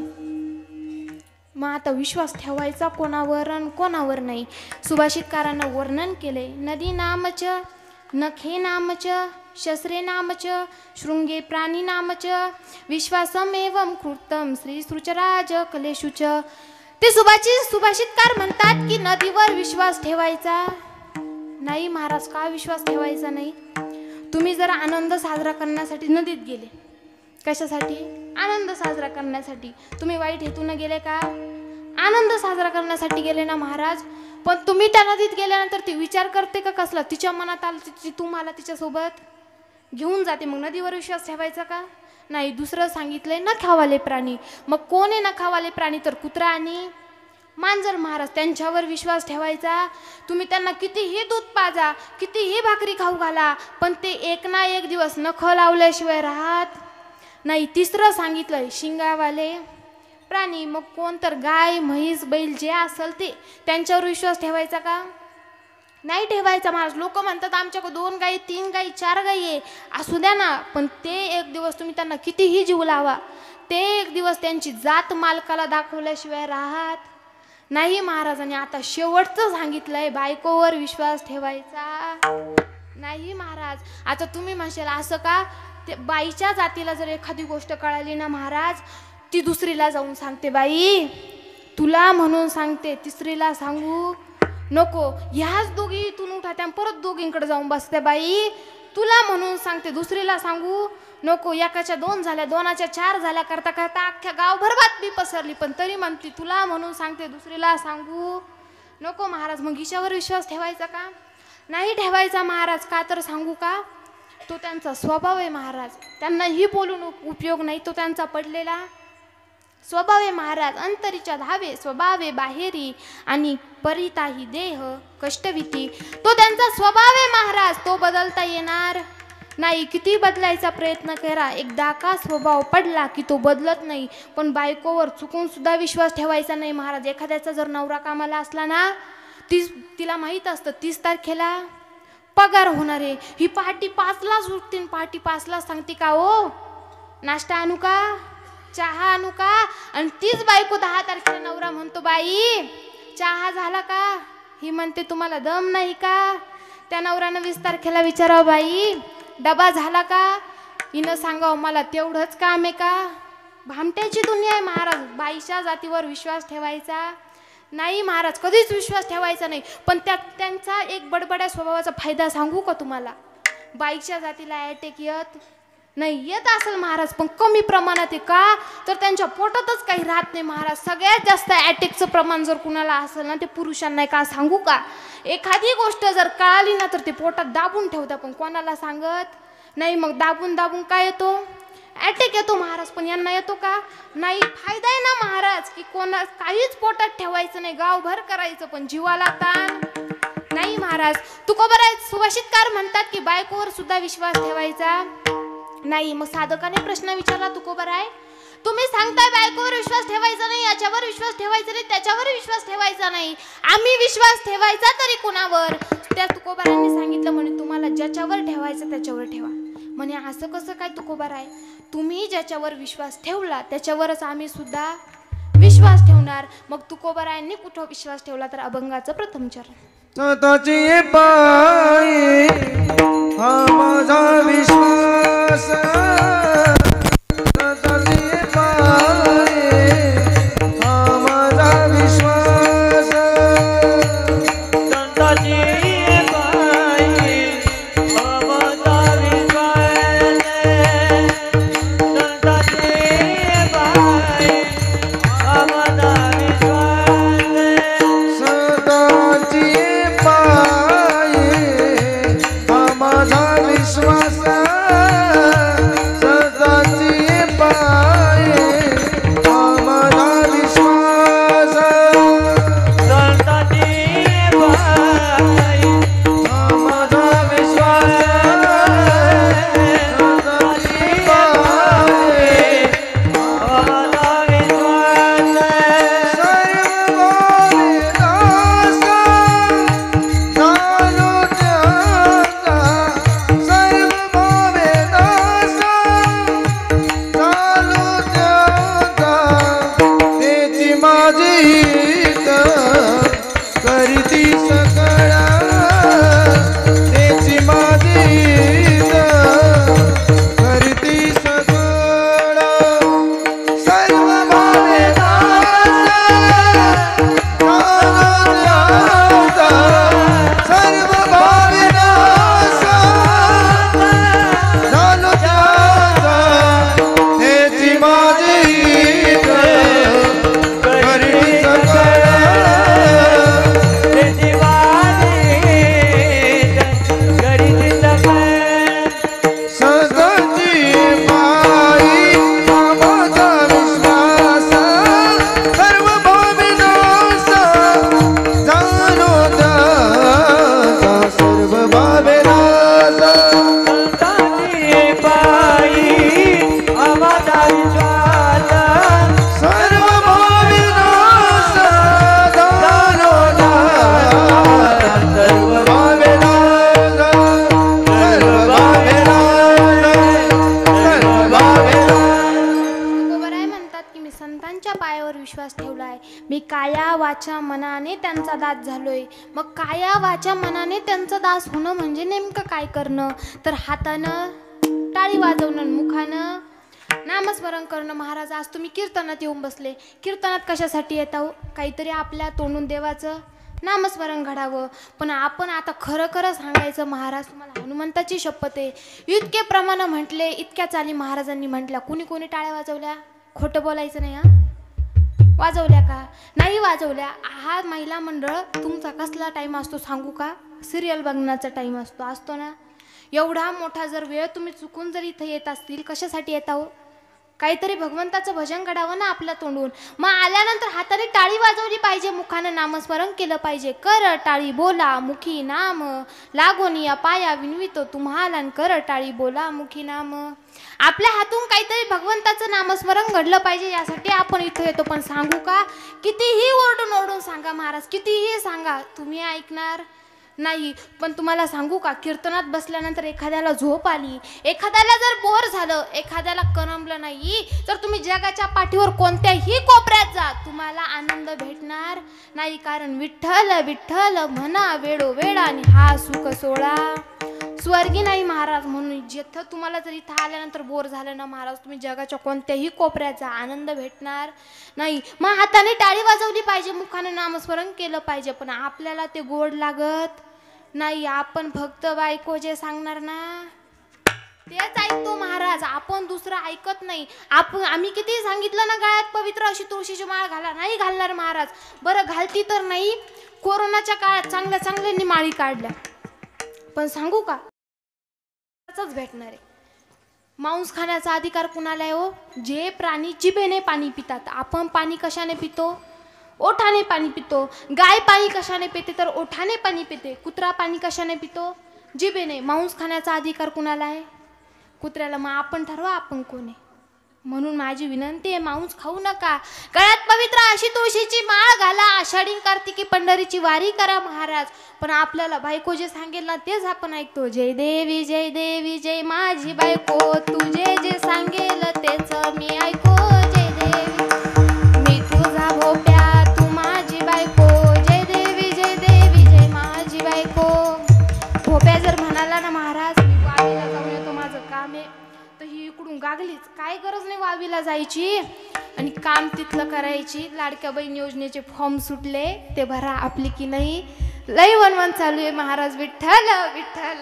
मग आता विश्वास ठेवायचा कोणावर आणि कोणावर नाही. सुभाषितकारानं वर्णन केले, नदी नामच, नखे नामच, शस्त्रे नामच, शृंगे प्राणी नामच, विश्वासमेवं कृतं श्री सृचराज कलेशुच. ते सुभाषितकार म्हणतात की नदीवर विश्वास ठेवायचा नाही महाराज. का विश्वास ठेवायचा नाही, तुम्ही जर आनंद साजरा करण्यासाठी नदीत गेले, कशासाठी, आनंद साजरा करण्यासाठी, तुम्ही वाईट हेतून गेले का, आनंद साजरा करण्यासाठी गेले ना महाराज. पण तुम्ही त्या नदीत गेल्यानंतर ती विचार करते का कसला, तिच्या मनात आलं तुम्हाला तिच्यासोबत घेऊन जाते. मग नदीवर विश्वास ठेवायचा का नाही. दुसरं सांगितलंय न खावाले प्राणी. मग कोण आहे न खावाले प्राणी, तर कुत्रा आणि मांजर महाराज. त्यांच्यावर विश्वास ठेवायचा. तुम्ही त्यांना कितीही दूध पाजा, कितीही भाकरी खाऊ घाला, पण ते एक ना एक दिवस नख लावल्याशिवाय राहत नाही. तिसरं सांगितलंय शिंगावाले प्राणी. मग कोण, तर गाय, म्हैस, बैल जे असेल ते, त्यांच्यावर विश्वास ठेवायचा का नाही ठेवायचा महाराज. लोक म्हणतात आमच्याकडे 2 गाई, 3 गाई, 4 गाई आहे, असू द्या ना, पण ते एक दिवस तुम्ही त्यांना कितीही जीव लावा, ते एक दिवस त्यांची जात मालकाला दाखवल्याशिवाय राहत नाही महाराजांनी. आता शेवटचं सांगितलंय, बायकोवर विश्वास ठेवायचा नाही महाराज. आता तुम्ही म्हणशाल असं का, ते बाईच्या जातीला जर एखादी गोष्ट कळाली ना महाराज, ती दुसरीला जाऊन सांगते, बाई तुला म्हणून सांगते, तिसरीला सांगू नको. ह्याच दोघी इथून उठा त्या परत दोघींकडे जाऊन बसते, बाई तुला म्हणून सांगते, दुसरीला सांगू नको. एकाच्या 2 झाल्या, 2च्या 4 झाल्या, करता करता अख्ख्या गावभर बातमी पसरली, पण तरी म्हणते तुला म्हणून सांगते, दुसरीला सांगू नको महाराज. मग हिच्यावर विश्वास ठेवायचा का नाही ठेवायचा महाराज. का तर सांगू का, तो त्यांचा स्वभाव आहे महाराज. त्यांनाही बोलून उपयोग नाही, तो त्यांचा पडलेला स्वभाव आहे महाराज. अंतरीच्या धावे स्वभावे बाहेरी आणि परिताही देह कष्टविती. तो त्यांचा स्वभाव आहे महाराज, तो बदलता येणार नाही. किती बदलायचा प्रयत्न करा, एकदा का स्वभाव पडला की तो बदलत नाही. पण बायकोवर चुकून सुद्धा विश्वास ठेवायचा नाही महाराज. एखाद्याचा जर नवरा कामाला असला ना, तिला माहीत असतं 30 तारखेला पगार होणार आहे, ही पहाटे 5लाच उठते, पहाटे 5ला सांगते का ओ नाश्ता आणू का, चहा आणू का, आणि तीच बायको 10 तारखेला नवरा म्हणतो, बाई चहा झाला का, ही म्हणते तुम्हाला दम नाही का. त्या नवऱ्यानं 20 तारखेला विचारावं, बाई डबा झाला का, हिनं सांगावं मला तेवढंच काम आहे का. भामट्याची दुनिया आहे महाराज. बाईच्या जातीवर विश्वास ठेवायचा नाही महाराज, कधीच विश्वास ठेवायचा नाही. पण त्यांचा एक बडबड्या स्वभावाचा फायदा सांगू का तुम्हाला? बाईच्या जातीला अटॅक येत असेल महाराज, पण कमी प्रमाणात आहे. का तर त्यांच्या पोटातच काही राहत नाही महाराज. सगळ्यात जास्त अटॅकचं प्रमाण जर कुणाला असेल ना ते पुरुषांना. का सांगू का? एखादी गोष्ट जर कळाली ना तर ते पोटात दाबून ठेवता, पण कोणाला सांगत नाही. मग दाबून दाबून काय येतो? अटॅक येतो महाराज. पण यांना येतो का? नाही. फायदा आहे ना महाराज की कोणा काहीच पोटात ठेवायचं नाही, गावभर करायचं, पण जीवाला ताण नाही महाराज. तुकोबराय सुभाषितकार म्हणतात की बायकोवर सुद्धा विश्वास ठेवायचा नाही. मग साधकाने प्रश्न विचारला, तुकोबराय तुम्ही सांगताय बायकोवर विश्वास ठेवायचा नाही, याच्यावर विश्वास ठेवायचा नाही, त्याच्यावर विश्वास ठेवायचा नाही, आम्ही विश्वास ठेवायचा तरी कुणावर? त्या तुकोबरायांनी सांगितलं म्हणे तुम्हाला ज्याच्यावर ठेवायचं त्याच्यावर ठेवा. म्हणे असं कसं काय तुकोबराय? तुम्ही ज्याच्यावर विश्वास ठेवला त्याच्यावरच आम्ही सुद्धा विश्वास ठेवणार. मग तुकोबरायांनी कुठं विश्वास ठेवला? तर अभंगाचं प्रथम चरण. स्वतःची पायी हा माझा विश्वास, स्वतःची पायी हा माझा विश्वास, स्वतःची पायी हा माझा विश्वास, स्वतःची पायी हा माझा विश्वास, स्वतःची मी काया वाचा मनाने त्यांचा दास झालोय. मग काया वाचा मनाने त्यांचा दास होणं म्हणजे नेमकं काय करणं? तर हातानं टाळी वाजवणं, मुखानं नामस्मरण करणं. महाराज आज तुम्ही कीर्तनात येऊन बसले, कीर्तनात कशासाठी येता? काहीतरी आपल्या तोंडून देवाचं नामस्मरण घडावं. पण आपण आता खरं खरं सांगायचं महाराज, तुम्हाला हनुमंताची शपथ आहे, इतके प्रमाण म्हटले, इतक्या चाली महाराजांनी म्हटल्या. कोणी कोणी टाळ्या वाजवल्या? खोटं बोलायचं नाही. वाजवल्या का? नाही वाजवल्या. हा महिला मंडळ तुमचा कसला टाईम असतो सांगू का? सिरियल बघण्याचा टाईम असतो ना. एवढा मोठा जर वेळ तुम्ही चुकून जर इथं येत असतील, कशासाठी येता हो? काहीतरी भगवंताचं भजन घडावं ना आपल्या तोंडून. मग आल्यानंतर हाताने टाळी वाजवली पाहिजे, मुखानं नामस्मरण केलं पाहिजे. कर टाळी बोला मुखी नाम, लागोनिया पाया विनवितो तुम्हाला, कर टाळी बोला मुखी नाम. आपल्या हातून काहीतरी भगवंताचं नामस्मरण घडलं पाहिजे, यासाठी आपण इथं येतो. पण सांगू का? कितीही ओरडून ओरडून सांगा महाराज, कितीही सांगा, तुम्ही ऐकणार नाही. पण तुम्हाला सांगू का, कीर्तनात बसल्यानंतर एखाद्याला झोप आली, एखाद्याला जर बोर झालं, एखाद्याला करमलं नाही, तर तुम्ही जगाच्या पाठीवर कोणत्याही कोपऱ्यात जा, तुम्हाला आनंद भेटणार नाही. कारण विठ्ठल विठ्ठल म्हणा वेळोवेळ आणि हा सुख सोळा. स्वर्गी नाही महाराज. म्हणून जिथं तुम्हाला जर इथं आल्यानंतर बोर झालं ना महाराज, तुम्ही जगाच्या कोणत्याही कोपऱ्याचा आनंद भेटणार नाही. मग हाताने टाळी वाजवली पाहिजे, मुखाने नामस्मरण केलं पाहिजे, पण आपल्याला ते गोड लागत नाही. आपण फक्त बायको जे सांगणार ना तेच ऐकतो महाराज, आपण दुसरं ऐकत नाही. आम्ही किती सांगितलं ना गळ्यात पवित्र अशी तुळशीची माळ घाला, नाही घालणार महाराज. बरं घालती तर नाही, कोरोनाच्या काळात चांगल्या चांगल्यांनी माळी काढल्या, पण सांगू का भेटणार आहे. मांस खाण्याचा अधिकार कुणाला आहे हो? जे प्राणी जिभेने पाणी पितात. आपण पाणी कशाने पितो? ओठाने पाणी पितो. गाय पाणी कशाने पिते? तर ओठाने पाणी पिते. कुत्रा पाणी कशाने पितो? जिभेने. मांस खाण्याचा अधिकार कुणाला आहे? कुत्र्याला. मग आपण ठरवा आपण कोण आहे. म्हणून माझी विनंती आहे, मांस खाऊ नका. गळ्यात पवित्र अशी तुळशीची माळ घाला, आषाढी कार्तिकी पंढरीची वारी करा महाराज. पण आपल्याला बायको जे सांगेल ना तेच आपण ऐकतो. जय देवी जय देवी जय माझी बायको, तुझे जे सांगेल तेच मी ऐको. जय देवी मी तुझा भोप्या, तू माझी बायको. जय देवी जय माझी बायको. भोप्या जर म्हणाला ना महाराज मी वावीला जाऊन येतो, माझं काम आहे, तर ही इकडून गागलीच. काय गरज नाही वावीला जायची आणि काम तिथलं करायची. लाडक्या बहीण योजनेचे फॉर्म सुटले, ते भरा. आपली की नाही लई वनवन चालू आहे महाराज. विठ्ठल विठ्ठल.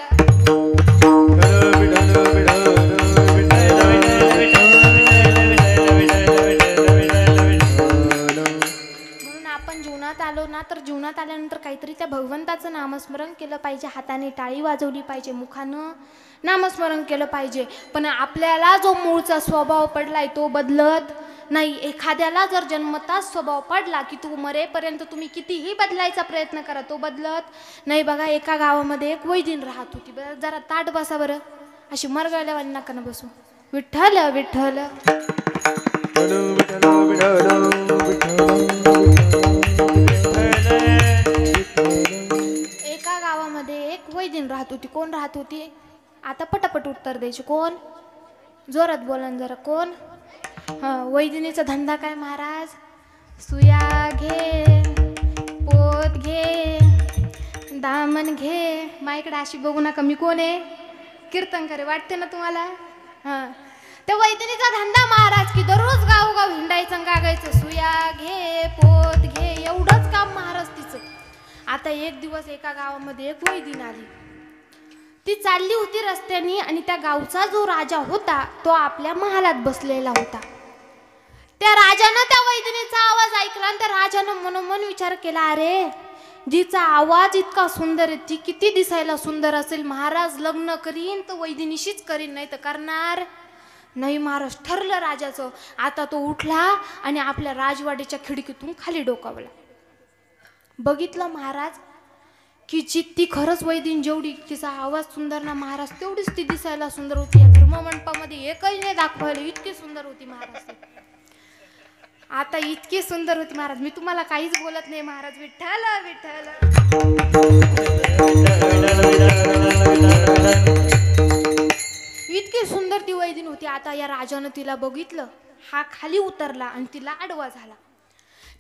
म्हणून आपण जीवनात आलो ना, तर जीवनात आल्यानंतर काहीतरी त्या भगवंताचं नामस्मरण केलं पाहिजे. हाताने टाळी वाजवली पाहिजे, मुखानं नामस्मरण केलं पाहिजे. पण आपल्याला जो मूळचा स्वभाव पडलाय तो बदलत नाही. एखाद्याला जर जन्मताच स्वभाव पडला की तू मरेपर्यंत तुम्ही कितीही बदलायचा प्रयत्न करा, तो बदलत नाही. बघा एका गावामध्ये एक वैदिन राहत होती. बरं जरा ताट बसा बरं, अशी मरगळल्यावानी नका ना बसू. विठ्ठल विठ्ठल. एका गावामध्ये एक वैदिन राहत होती. कोण राहत होती? आता पटापट उत्तर द्यायची. कोण? जोरात बोला जरा. कोण? वैदिनीचा धंदा काय महाराज? सुया घे, पोत घे, दामन घे. माझ्याकडे अशी बघू नका, मी कोण आहे? कीर्तनकर वाटते ना तुम्हाला? त्या वैदिनीचा धंदा महाराज की दररोज गावोगाव हिंडायचं गागायचं. सुया घे, पोत घे, एवढंच काम महाराज तिचं. आता एक दिवस एका गावामध्ये एक वैदिन आली. ती चालली होती रस्त्याने आणि त्या गावचा जो राजा होता तो आपल्या महालात बसलेला होता. त्या राजानं त्या वैदिनीचा आवाज ऐकला आणि त्या राजानं मनोमन विचार केला, अरे जिचा आवाज इतका सुंदर आहे ती किती दिसायला सुंदर असेल. महाराज लग्न करीन तर वैदिनीशीच करीन, नाही तर करणार नाही महाराज. ठरलं राजाचं. आता तो उठला आणि आपल्या राजवाडीच्या खिडकीतून खाली डोकावला. बघितलं महाराज की ती खरंच वैदिन जेवढी तिचा आवाज सुंदर ना महाराज, तेवढीच ती दिसायला सुंदर होती. या धर्ममंडपामध्ये एकही नाही दाखवायला, इतकी सुंदर होती महाराज. आता इतकी सुंदर होती महाराज, मी तुम्हाला काहीच बोलत नाही महाराज. विठ्ठल विठ्ठल. इतकी सुंदर ती वैदिन होती. आता या राजानं तिला बघितलं, हा खाली उतरला आणि तिला आडवा झाला.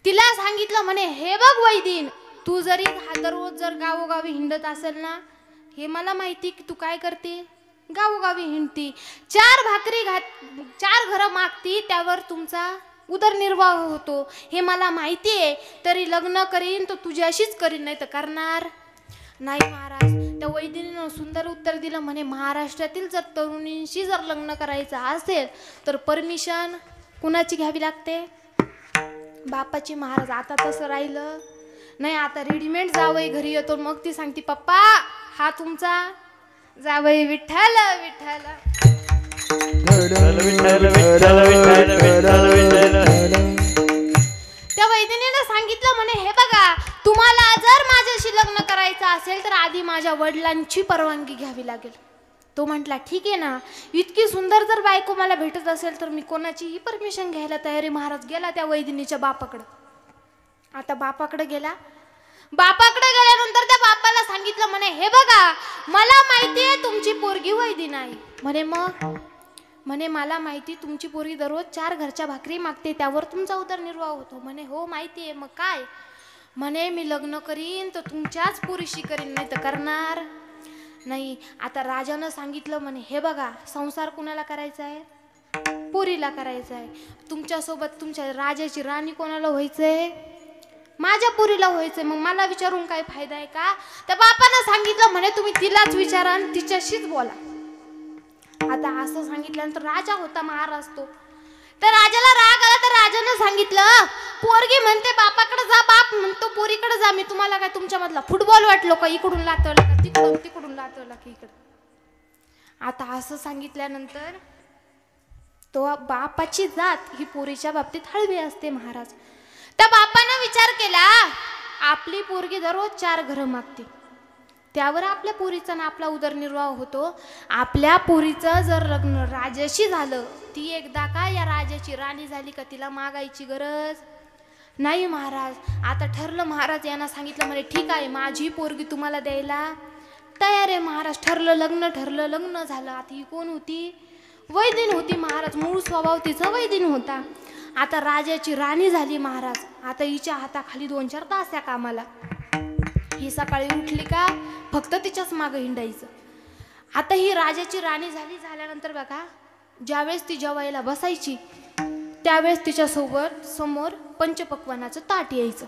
तिला सांगितलं म्हणे, हे बघ वैदिन, तू जरी दररोज जर गावोगावी हिंडत असेल ना, हे मला माहिती की तू काय करते, गावोगावी हिंडती, 4 भाकरी 4 घरं मागती, त्यावर तुमचा उदरनिर्वाह होतो, हे मला माहिती आहे. तरी लग्न करीन तर तुझ्याशीच करीन, नाही तर करणार नाही महाराज. त्या वैदिनीनं सुंदर उत्तर दिलं म्हणे, महाराष्ट्रातील जर तरुणींशी जर लग्न करायचं असेल तर परमिशन कुणाची घ्यावी लागते? बापाची महाराज. आता तसं राहिलं नाही. आता रेडीमेड जावई घरी येतो, मग ती सांगते, पप्पा हा तुमचा जावई. विठ्ठल विठ्ठल. त्या वैदिनीनं सांगितलं म्हणे, हे बघा, तुम्हाला जर माझ्याशी लग्न करायचं असेल तर आधी माझ्या वडिलांची परवानगी घ्यावी लागेल. तो म्हटला, ठीक आहे ना, इतकी सुंदर जर बायको मला भेटत असेल तर मी कोणाचीही परमिशन घ्यायला तयारी. महाराज गेला त्या वैदिनीच्या बापाकडं. आता बापाकडे गेला. बापाकडे गेल्यानंतर त्या बापाला सांगितलं म्हणे, हे बघा, मला माहिती आहे तुमची पोरगी वैदिन आहे म्हणे. मग म्हणे, मला माहिती तुमची पोरगी दररोज 4 घरच्या भाकरी मागते, त्यावर तुमचा उदरनिर्वाह होतो. म्हणे, हो माहिती आहे. मग काय? म्हणे, मी लग्न करीन तर तुमच्याच पोरीशी करीन, नाही तर करणार नाही, आता राजानं सांगितलं म्हणे, हे बघा संसार कुणाला करायचा आहे? पोरीला करायचा आहे. तुमच्यासोबत तुमच्या राजाची राणी कोणाला व्हायचंय? माझ्या पोरीला व्हायचंय. मग मला विचारून काय फायदा आहे का? त्या बापानं सांगितलं म्हणे तुम्ही तिलाच विचारा आणि तिच्याशीच बोला. आता असं सांगितल्यानंतर राजा होता महाराज तो, तर राजाला राग आला. तर राजानं सांगितलं, पोरगी म्हणते बापाकडे जा, बाप म्हणतो पोरीकडे जा. मी तुम्हाला काय तुमच्यामधला फुटबॉल वाटलो का? इकडून लातवला का तिकडून, तिकडून लातवला की इकडे? आता असं सांगितल्यानंतर तो बापाची जात ही पोरीच्या बाबतीत हळवी असते महाराज. त्या बापानं विचार केला, आपली पोरगी दररोज 4 घरं मागते, त्यावर आपल्या पोरीचा ना आपला उदरनिर्वाह होतो. आपल्या पोरीचं जर लग्न राजाशी झालं, ती एकदा का या राजाची राणी झाली का तिला मागायची गरज नाही महाराज. आता ठरलं, महाराज यांना सांगितलं म्हणे ठीक आहे, माझी पोरगी तुम्हाला द्यायला तयार आहे महाराज. ठरलं, लग्न ठरलं, लग्न झालं. आता ही कोण होती? वैदिन होती महाराज. मूळ स्वभाव तिचा वैदिन होता. आता राजाची राणी झाली महाराज. आता हिच्या हाताखाली 2-4 दास्या कामाला. ही सकाळी उठली का फक्त तिच्याच मागं हिंडायचं. आता ही राजाची राणी झाल्यानंतर बघा, ज्यावेळेस ती जेवायला बसायची त्यावेळेस तिच्यासोबत समोर पंचपक्वानाचं ताट यायचं.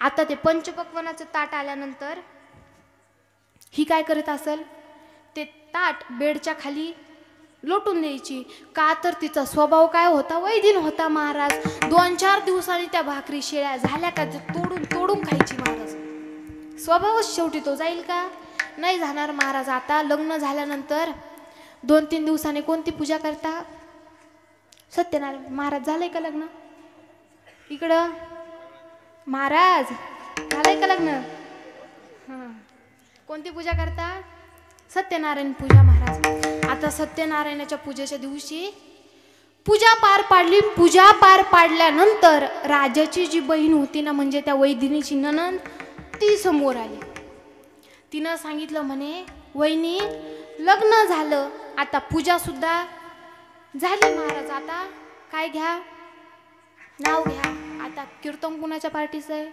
आता ते पंचपक्वानाचं ताट आल्यानंतर ही काय करत असेल, ते ताट बेडच्या खाली लोटून द्यायची. का तर तिचा स्वभाव काय होता? वैदिन होता महाराज. 2-4 दिवसांनी त्या भाकरी शेळ्या झाल्या का तोडून तोडून खायची महाराज. स्वभावच शेवटी तो जाईल का? नाही जाणार महाराज. आता लग्न झाल्यानंतर 2-3 दिवसांनी कोणती पूजा करता? सत्यनारायण. महाराज झालंय का लग्न? इकडं महाराज झालंय का लग्न? हां, कोणती पूजा करता? सत्यनारायण पूजा महाराज. आता सत्यनारायणाच्या पूजेच्या दिवशी पूजा पार पाडली. पूजा पार पाडल्यानंतर राजाची जी बहीण होती ना, म्हणजे त्या वैदिनीची नणंद, ती समोर आली. तिनं सांगितलं म्हणे, वहिनी लग्न झालं, आता पूजा सुद्धा झाली महाराज. आता काय घ्या? नाव घ्या. आता कीर्तन कुणाच्या पार्टीचं आहे?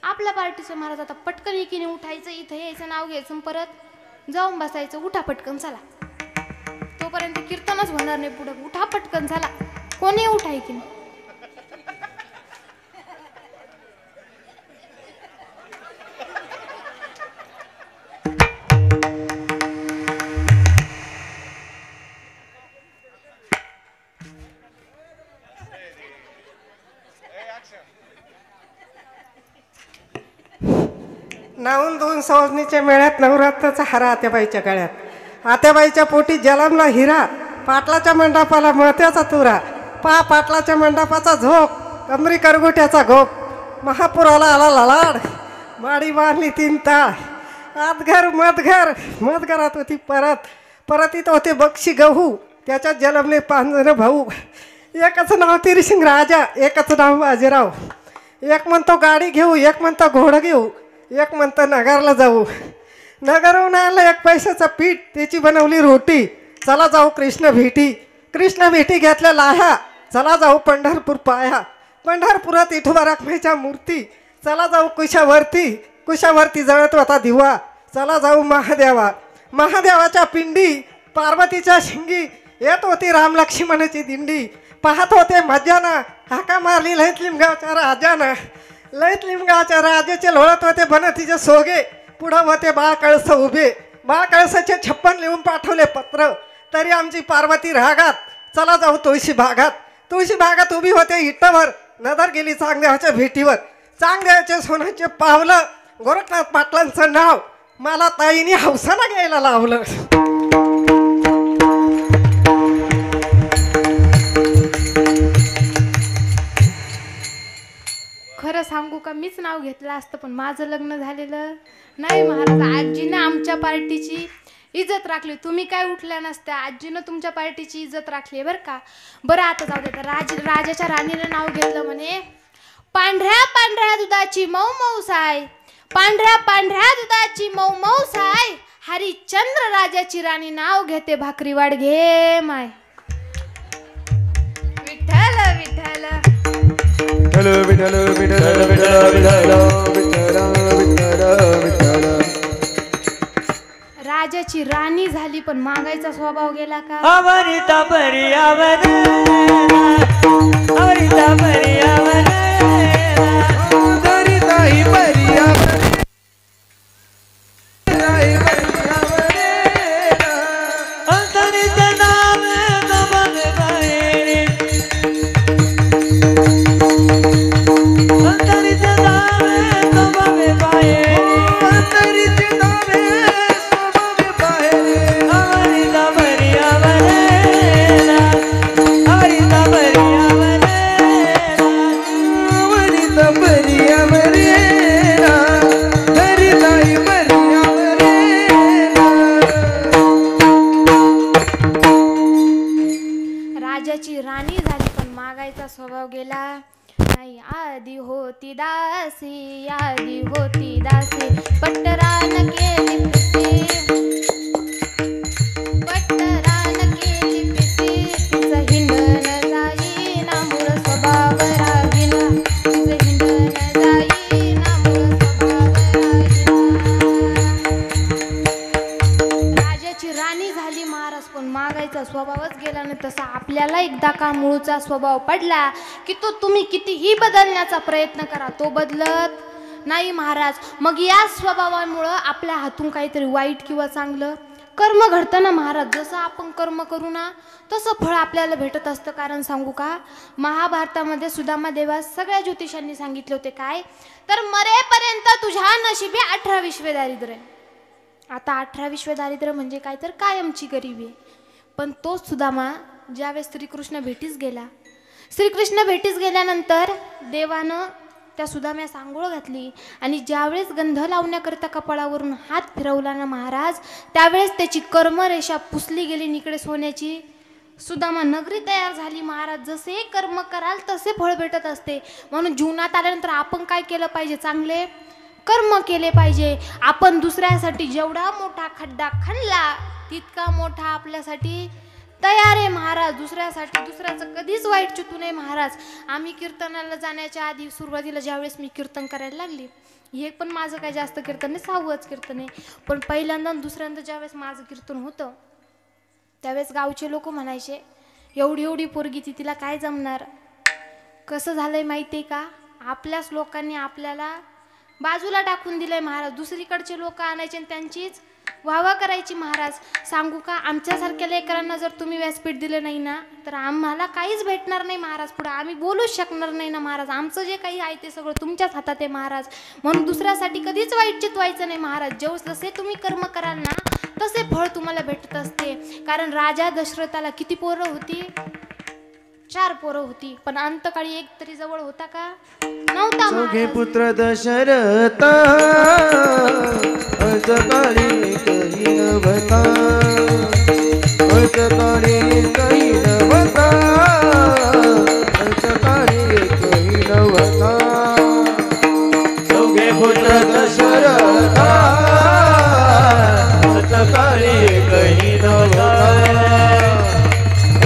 आपल्या पार्टीचं महाराज. आता पटकन एकीने उठायचं, इथं यायचं, नाव घ्यायचं, परत जाऊन बसायचं. उठा पटकन चला. तोपर्यंत कीर्तनच होणार नाही पुढं. उठा पटकन चला. कोणी उठाय की नाही? नाहून 2 सवजनीच्या मेळ्यात नवरात्राचा हारा आत्याबाईच्या गळ्यात. आत्याबाईच्या पोटी जलमला हिरा, पाटलाच्या मंडपाला महत्याचा तुरा. पाटलाच्या मंडपाचा झोक, कमरी करगोट्याचा घोक. महापुराला आला ललाड, माडी बांधली 3 ताळ. आतघर मधघरात होती परत इथं होते बक्षी गहू. त्याच्यात जलमले 5 जण भाऊ. एकच नाव तिरसिंग राजा, एकच नाव बाजीराव. एक म्हणतो गाडी घेऊ, एक म्हणतो घोडं घेऊ, एक म्हणतं नगरला जाऊ. नगरहून आलं 1 पैशाचं पीठ, त्याची बनवली रोटी. चला जाऊ कृष्ण भेटी घेतल्या लाह्या. चला जाऊ पंढरपूर पाया. पंढरपुरात विठोबा रखमाईच्या मूर्ती. चला जाऊ कुशावरती जळत होता दिवा. चला जाऊ महादेवाच्या पिंडी. पार्वतीच्या शिंगी येत होती राम लक्ष्मणाची दिंडी. पाहत होते मज्जाना, हाका मारली लयत लिमगावच्या राजाचे लोळत होते बनतीचे सोगे. पुढं होते बाळ कळस उभे. बाळ कळसाचे 56 लिहून पाठवले पत्र. तरी आमची पार्वती रागात. चला जाऊ तुळशी भागात उभी होते इटभर. नजर गेली चांगदेवाच्या भेटीवर. चांगदेवाचे सोन्याचे पावलं, गोरखनाथ पाटलांचं नाव मला ताईने हौसाना घ्यायला लावलं. खरं सांगू का, मीच नाव घेतलं असतं पण माझं लग्न झालेलं नाही महाराज. आजीनं आमच्या पार्टीची इज्जत राखली. तुम्ही काय उठल्या नसत्या. आजीनं तुमच्या पार्टीची इज्जत राखली बरं का. बरं आता जाऊ दे. राजाच्या राणीनं नाव घेतलं म्हणे, पांढऱ्या दुधाची मऊ साय. पांढऱ्या दुधाची मऊ साय. हरिश्चंद्र राजाची राणी नाव घेते भाकरीवाड घे माय. विठ्ठल विठ्ठल विठ्ठल विठ्ठल विठ्ठल विठ्ठल विठ्ठल विठ्ठल विठ्ठल. राजाची राणी झाली पण मागायचा स्वभाव गेला का? आवरिता परी आवरिता परी दरिताही पर्या अंतरित नाम तबन बाहेरी अंतरित नाम तबन बाहेरी अंतरित नामे स्वभावे बाहेरे आवरिता परी आवरिता परी आवरित पर्या मरेना दरिताही पर्या मरेना राजाची राणी झाली पण मागायचा स्वभाव गेला नाही. आधी होती दासी आधी होती दासी पटरान केली पिसी तिचं हिंडण जाईना मूळ स्वभाव राहिना तिचं हिंडण जाईना मूळ स्वभाव राहिना. राजाची राणी झाली महाराज पण मागायचा स्वभावच गेला नाही. तसा आपल्याला एकदा का मूळचा स्वभाव पडला की तो तुम्ही कितीही बदलण्याचा प्रयत्न करा तो बदलत नाही महाराज. मग या स्वभावामुळं आपल्या हातून काहीतरी वाईट किंवा चांगलं कर्म घडतं ना महाराज. जसं आपण कर्म करू ना तसं फळ आपल्याला भेटत असतं. कारण सांगू का, महाभारतामध्ये सुदामा देवास सगळ्या ज्योतिषांनी सांगितले होते काय तर मरेपर्यंत तुझ्या नशिबी 18 विश्वे दारिद्र्य. आता 18 विश्वे दारिद्र्य म्हणजे काय तर कायमची गरिबी आहे. पण तोच सुदामा ज्यावेळेस श्रीकृष्ण भेटीस गेल्यानंतर देवानं त्या सुदाम्यास आंघोळ घातली आणि ज्यावेळेस गंध लावण्याकरिता कपाळावरून हात फिरवला ना महाराज त्यावेळेस त्याची कर्मरेषा पुसली गेली निकडे सोन्याची. सुदामा नगरी तयार झाली महाराज. जसे कर्म कराल तसे फळ भेटत असते. म्हणून जीवनात आल्यानंतर आपण काय केलं पाहिजे, चांगले कर्म केले पाहिजे. आपण दुसऱ्यासाठी जेवढा मोठा खड्डा खणला तितका मोठा आपल्यासाठी तयार आहे महाराज. दुसऱ्याचं कधीच वाईट चितू नये महाराज. आम्ही कीर्तनाला जाण्याच्या आधी सुरुवातीला ज्यावेळेस मी कीर्तन करायला लागली, हे पण माझं काय जास्त कीर्तन नाही, 6वंच कीर्तन आहे. पण पहिल्यांदा दुसऱ्यांदा ज्यावेळेस माझं कीर्तन होतं त्यावेळेस गावचे लोक म्हणायचे एवढी पोरगी तिला काय जमणार. कसं झालंय माहिती आहे का, आपल्याच लोकांनी आपल्याला बाजूला टाकून दिलंय महाराज. दुसरीकडचे लोक आणायचे आणि त्यांचीच वाहवा करायची महाराज. सांगू का, आमच्यासारख्या लेकरांना जर तुम्ही व्यासपीठ दिलं नाही ना तर आम्हाला काहीच भेटणार नाही महाराज. पुढे आम्ही बोलूच शकणार नाही ना महाराज. आमचं जे काही आहे ते सगळं तुमच्याच हातात आहे महाराज. म्हणून दुसऱ्यासाठी कधीच वाईट चितवायचं नाही महाराज. जसे तुम्ही कर्म कराल ना तसे फळ तुम्हाला भेटत असते. कारण राजा दशरथाला किती पोरं होती, 4 पोरं होती. पण अंतकाळी एक तरी जवळ होता का, नव्हता. चौघे पुत्र दशरथ अजकाळी कही नवता अजकाळी कही नवता अजकाळी कही नवता. चौघे पुत्र दशरथ अजकाळी कही नवता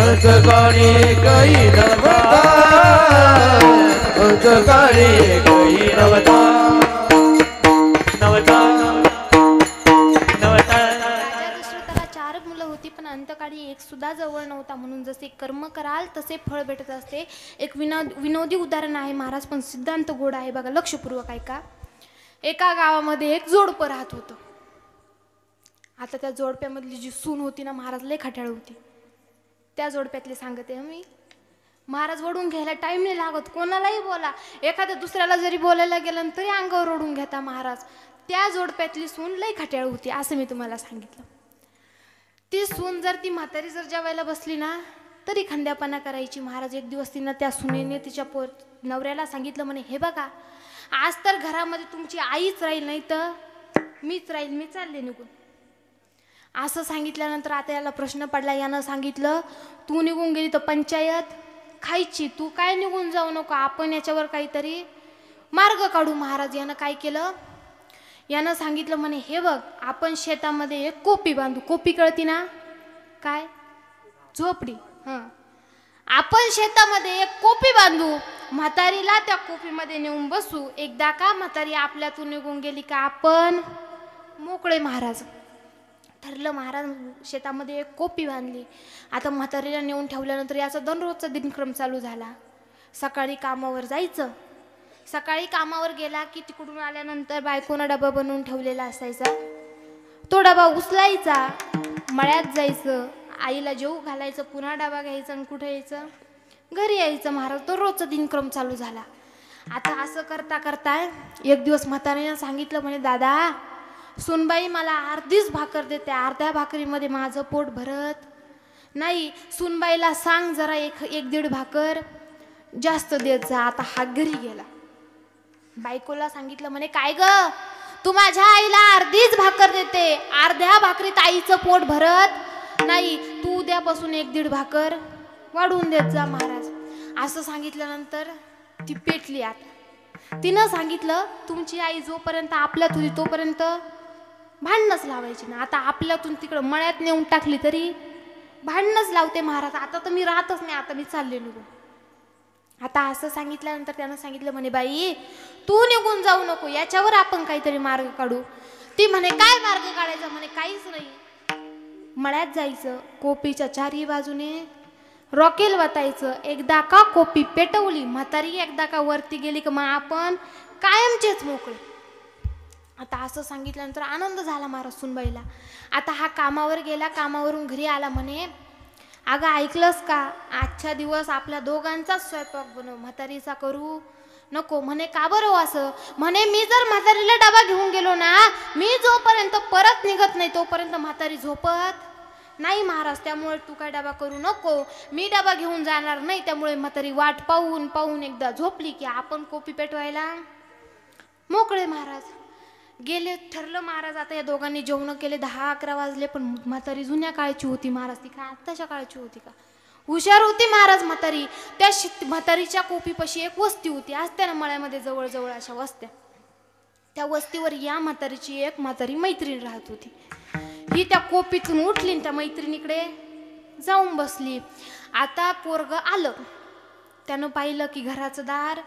अजकाळी कही नवता अजकाळी कही नवता नवता नवता. राजा दशरथाला 4 मुलं होती पण अंतकाळी एक सुद्धा जवळ नव्हता. म्हणून जसे कर्म कराल तसे फळ भेटत असते. एक विनोदी उदाहरण आहे महाराज, पण सिद्धांत गोड आहे बघा, लक्षपूर्वक ऐका. एका गावामध्ये एक जोडपं राहत होतं. आता त्या जोडप्यामधली जी सून होती ना महाराज लय खट्याळ होती. त्या जोडप्यातले सांगते मी महाराज, वडून घ्यायला टाइम नाही लागत, कोणालाही बोला. एखाद्या दुसऱ्याला जरी बोलायला गेलं तरी अंगावर ओढून घेता महाराज. त्या जोडप्यातली सून लई खट्याळ होती असं मी तुम्हाला सांगितलं. ती सून जर ती म्हातारी जर जेवायला बसली ना तरी खंड्यापणा करायची महाराज. एक दिवस तिनं त्या सुनेने तिच्या नवऱ्याला सांगितलं म्हणे, हे बघा आज तर घरामध्ये तुमची आईच राहील नाही तर मीच राहील, मी चालले निघून. असं सांगितल्यानंतर आता याला प्रश्न पडला. यानं सांगितलं तू निघून गेली तर पंचायत खायची, तू काय निघून जाऊ नको, आपण याच्यावर काहीतरी मार्ग काढू महाराज. यानं काय केलं, यानं सांगितलं म्हणे, हे बघ आपण शेतामध्ये एक कोपी बांधू. कोपी कळती ना, काय झोपडी. आपण शेतामध्ये एक कोपी बांधू, म्हातारीला त्या कोपीमध्ये नेऊन बसू. एकदा का म्हातारी आपल्यातून निघून गेली का आपण मोकळे महाराज. ठरलं महाराज शेतामध्ये एक कोपी बांधली. आता म्हातारीला नेऊन ठेवल्यानंतर याचा दररोजचा दिनक्रम चालू झाला. सकाळी कामावर जायचं. सकाळी कामावर गेला की तिकडून आल्यानंतर बायकोनं डबा बनवून ठेवलेला असायचा. तो डबा उचलायचा, मळ्यात जायचं, आईला जेवू घालायचं, पुन्हा डबा घ्यायचा आणि कुठे यायचं, घरी यायचं. महाराज तो रोजचा दिनक्रम चालू झाला. आता असं करता करता एक दिवस म्हातारीनं सांगितलं म्हणे, दादा सुनबाई मला अर्धीच भाकर देते, अर्ध्या भाकरीमध्ये माझं पोट भरत नाही. सुनबाईला सांग जरा एक दीड भाकर जास्त देत जा. आता हा घरी गेला. बायकोला सांगितलं म्हणे, काय ग तू माझ्या आईला अर्धीच भाकर देते, अर्ध्या भाकरीत आईचं पोट भरत नाही, तू उद्यापासून एक दीड भाकर वाढवून देत जा. महाराज असं सांगितल्यानंतर ती पेटली. आता तिनं सांगितलं, तुमची आई जोपर्यंत आपल्यात होती तोपर्यंत भांडणच लावायची ना. आता आपल्यातून तिकडं मळ्यात नेऊन टाकली तरी भांडणच लावते महाराज. आता तर मी राहतच नाही, आता मी चालले निघून. आता असं सांगितल्यानंतर त्यानं सांगितलं म्हणे, बाई तू निघून जाऊ नको, याच्यावर आपण काहीतरी मार्ग काढू. ती म्हणे, काय मार्ग काढायचा? म्हणे काहीच नाही. मळ्यात जायचं, कोपीच्या चारही बाजूने रॉकेल वतायचं. एकदा का कोपी पेटवली, म्हातारी एकदा का वरती गेली का मग आपण कायमचेच मोकळे. आता असं सांगितल्यानंतर आनंद झाला महाराज सुनबाईला. आता हा कामावर गेला, कामावरून घरी आला. म्हणे, अगं ऐकलंस का, आजच्या दिवस आपल्या दोघांचाच स्वयंपाक बनव, म्हातारीचा करू नको. म्हणे, का बरं असं? म्हणे, मी जर म्हातारीला डबा घेऊन गेलो ना, मी जोपर्यंत परत निघत नाही तोपर्यंत म्हातारी झोपत नाही महाराज. त्यामुळे तू काय डबा करू नको, मी डबा घेऊन जाणार नाही. त्यामुळे म्हातारी वाट पाहून पाहून एकदा झोपली की आपण कोपी पेटवायला मोकळे. महाराज गेले. ठरलं महाराज आता या दोघांनी जेवण केले. 10-11 वाजले. पण म्हातारी जुन्या काळची होती महाराज, ती काय आत्ताच्या काळची होती का? हुशार होती महाराज म्हातारी. त्या म्हातारीच्या कोपीपाशी एक वस्ती होती. असते ना मळ्यामध्ये जवळजवळ अशा वस्त्या. त्या वस्तीवर या म्हातारीची एक म्हातारी मैत्रीण राहत होती. ही त्या कोपीतून उठली आणि त्या मैत्रिणीकडे जाऊन बसली. आता पोरग आलं. त्यानं पाहिलं की घराचं दार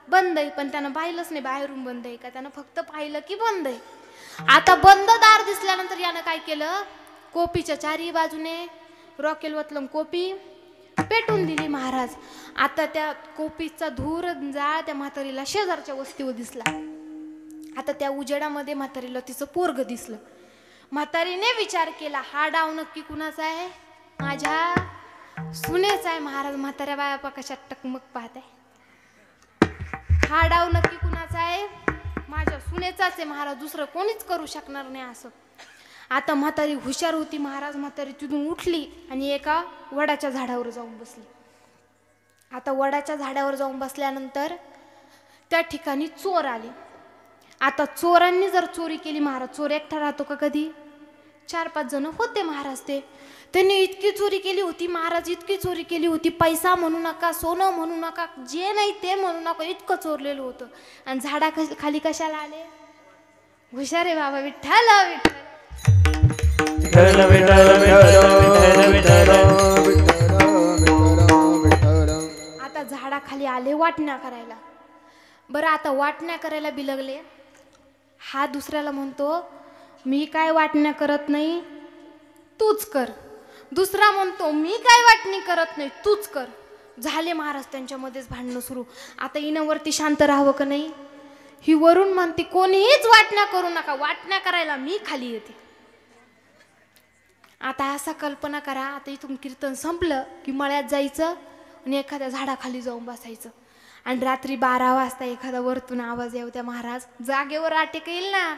बंद आहे, पण त्यानं पाहिलंच नाही बाहेरून बंद आहे का, त्यानं फक्त पाहिलं की बंद आहे. आता बंद दार दिसल्यानंतर यानं काय केलं, कोपीच्या चारही बाजूने रॉकेल वतलं, कोपी पेटून दिली महाराज. आता त्या कोपीचा धूर जाळ त्या म्हातारीला शेजारच्या वस्तीवर दिसला. आता त्या उजेडामध्ये म्हातारीला तिचं पोरग दिसलं. म्हातारीने विचार केला, हा डाव नक्की कुणाचा आहे? माझ्या सुनेचा आहे. महाराज म्हाताऱ्या बाया कशा टकमक पाहत आहे. हा डाव नक्की कुणाचा आहे? माझ्या सुनेचाच आहे महाराज, दुसरं कोणीच करू शकणार नाही असं. आता म्हातारी हुशार होती महाराज. म्हातारी तिथून उठली आणि एका वडाच्या झाडावर जाऊन बसली. आता वडाच्या झाडावर जाऊन बसल्यानंतर त्या ठिकाणी चोर आले. आता चोरांनी जर चोरी केली महाराज, चोर एकटा राहतो का कधी? 4-5 जण होते महाराज. त्यांनी इतकी चोरी केली होती महाराज, इतकी चोरी केली होती. पैसा म्हणू नका, सोनं म्हणू नका, जे नाही ते म्हणू नका, इतकं चोरलेलं होतं. आणि झाडा खाली कशाला आले? हुशार आहे बाबा. विठ्ठल विठ्ठल आता झाडाखाली आले वाटण्या करायला. बरं आता वाटण्या करायला बिलगले. हा दुसऱ्याला म्हणतो, मी काय वाटण्या करत नाही, तूच कर. दुसरा म्हणतो, मी काय वाटणी करत नाही, तूच कर. झाले महाराज त्यांच्यामध्येच भांडणं सुरू. आता हिनं वरती शांत राहावं का नाही? ही वरून म्हणते, कोणीहीच वाटण्या करू नका, वाटण्या करायला मी खाली येते. आता असा कल्पना करा, आता इथून कीर्तन संपलं की मळ्यात जायचं आणि एखाद्या झाडाखाली जाऊन बसायचं. आणि रात्री 12 वाजता एखादा वरतून आवाज येऊ त्या महाराज जागेवर अटक येईल ना.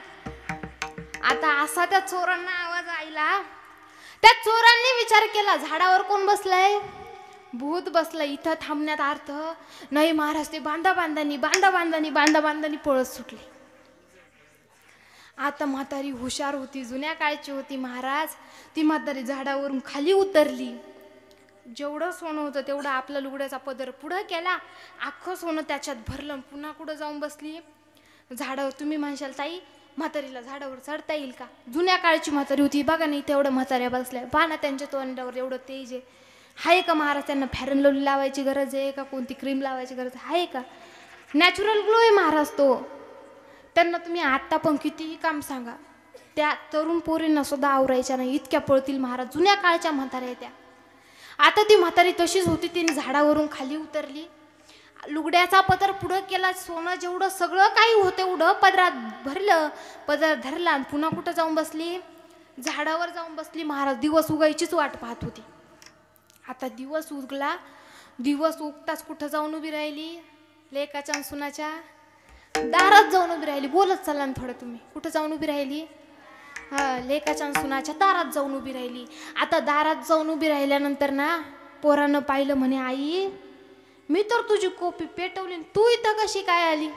आता असा त्या चोरांना आवाज आईला. त्या चोरांनी विचार केला, झाडावर कोण बसलाय? भूत बसलं. इथं थांबण्यात अर्थ नाही महाराज. ते बांधाबांधानी पळत सुटले. आता म्हातारी हुशार होती, जुन्या काळची होती महाराज. ती म्हातारी झाडावरून खाली उतरली. जेवढं सोनं होतं तेवढं आपल्या लुगड्याचा पदर पुढं केला, अख्खं सोनं त्याच्यात भरलं. पुन्हा कुठं जाऊन बसली? झाडावर. तुम्ही म्हणशाल, ताई म्हातारीला झाडावर चढता येईल का? जुन्या काळची म्हातारी होती बघा नाही, तेवढं म्हाताऱ्या बसल्या. पाना त्यांच्या तोंडावर एवढं तेज आहे का महाराज? त्यांना फॅरन लवली लावायची गरज आहे का? कोणती क्रीम लावायची गरज आहे का? नॅचरल ग्लो आहे महाराज तो. त्यांना तुम्ही आत्ता पण कितीही काम सांगा, त्या तरुण पोरींना सुद्धा आवरायच्या नाही, इतक्या पळतील महाराज. जुन्या काळच्या म्हाताऱ्या त्या. आता ती म्हातारी तशीच होती, तिने झाडावरून खाली उतरली, लुगड्याचा पदर पुढं केला, सोनं जेवढं सगळं काही होतं एवढं पदरात भरलं, पदर धरला आणि पुन्हा कुठं जाऊन बसली, झाडावर जाऊन बसली. महाराज दिवस उगायचीच वाट पाहत होती. आता दिवस उगला, दिवस उगताच कुठं जाऊन उभी राहिली, लेकाच्या आणि सुनाच्या दारात जाऊन उभी राहिली. बोलत चालला ना थोडं तुम्ही, कुठं जाऊन उभी राहिली? लेकाच्या आणि सुनाच्या दारात जाऊन उभी राहिली. आता दारात जाऊन उभी राहिल्यानंतर ना पोरानं पाहिलं, म्हणे आई मी तर तुझी कोपी पेटवली, तू इथं कशी काय आली?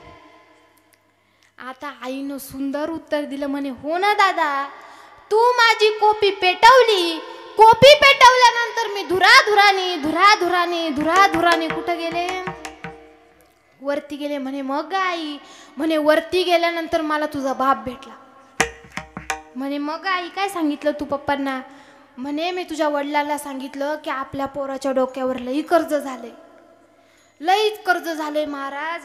आता आईनं सुंदर उत्तर दिलं, म्हणे हो ना दादा, तू माझी कोपी पेटवली, कोपी पेटवल्यानंतर मी धुराधुराने कुठं गेले? वरती गेले. म्हणे मग आई? म्हणे वरती गेल्यानंतर मला तुझा बाप भेटला. म्हणे मग आई काय सांगितलं तू पप्पांना? म्हणे मी तुझ्या वडिलांना सांगितलं की आपल्या पोराच्या डोक्यावर लई कर्ज झालंय, लईच कर्ज झालंय महाराज.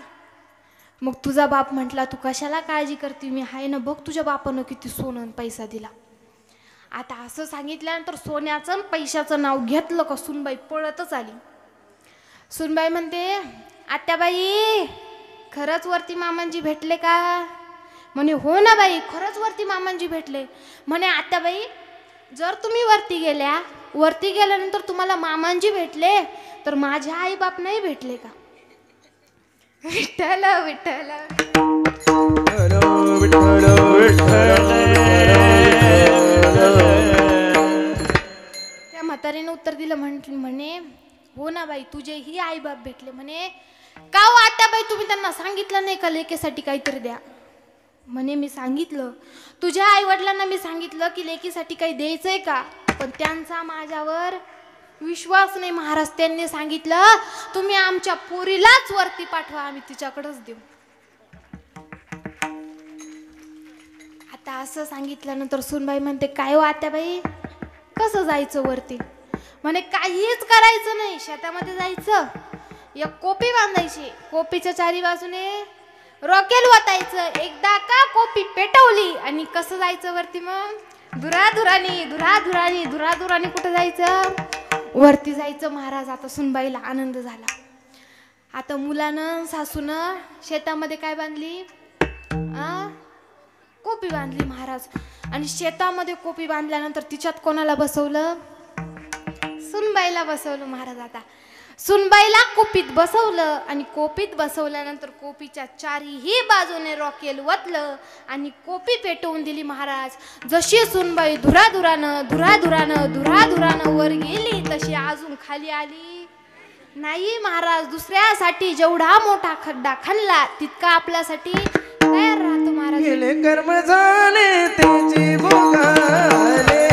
मग तुझा बाप म्हटला तू कशाला काळजी करते, मी आहे ना, बघ तुझ्या बापानं किती सोनं आणि पैसा दिला. आता असं सांगितल्यानंतर सोन्याचं आणि पैशाचं नाव घेतलं का सुनबाई पळतच आली. सुनबाई म्हणते आत्याबाई खरंच वरती मामांजी भेटले का? म्हणे हो ना बाई, खरंच वरती मामांजी भेटले. म्हणे आत्याबाई जर तुम्ही वरती गेल्यानंतर तुम्हाला मामांजी भेटले तर माझे आई बाप नाही भेटले का? विठ्ठल विठ्ठल त्या म्हातारीने उत्तर दिलं, म्हणे हो ना बाई तुझेही आई बाप भेटले. म्हणे का हो आत्याबाई तुम्ही त्यांना सांगितलं नाही का लेकीसाठी काहीतरी द्या? म्हणे मी सांगितलं, तुझ्या आई वडिलांना मी सांगितलं की लेकीसाठी काही द्यायचंय का, पण त्यांचा माझ्यावर विश्वास नाही महाराज. त्यांनी सांगितलं तुम्ही आमच्या पोरीलाच वरती पाठवा, आम्ही तिच्याकडेच देऊ. आता असं सांगितल्यानंतर सुनबाई म्हणते काय हो आत्याबाई कसं जायचं वरती? म्हणे काहीच करायचं नाही, शेतामध्ये जायचं, एक कोपी बांधायची, कोपीच्या चारी बाजूने रॉकेल वाटायचं, एकदा का कोपी पेटवली आणि कसं जायचं वरती? मग धुराधुराने कुठं जायचं? वरती जायचं महाराज. आता सुनबाईला आनंद झाला. आता मुलानं सासूनं शेतामध्ये काय बांधली? कोपी बांधली महाराज. आणि शेतामध्ये कोपी बांधल्यानंतर तिच्यात कोणाला बसवलं? सुनबाईला बसवलं महाराज. आता सुनबाईला कोपीत बसवलं आणि कोपीत बसवल्यानंतर कोपीच्या चारीही बाजूने रॉकेल वतलं आणि कोपी पेटवून दिली महाराज. जशी सुनबाई धुराधुरानं वर गेली तशी अजून खाली आली नाही महाराज. दुसऱ्यासाठी जेवढा मोठा खड्डा खणला तितका आपल्यासाठी तयार राहतो महाराज. गेले कर्म झाले त्याची भोगाले,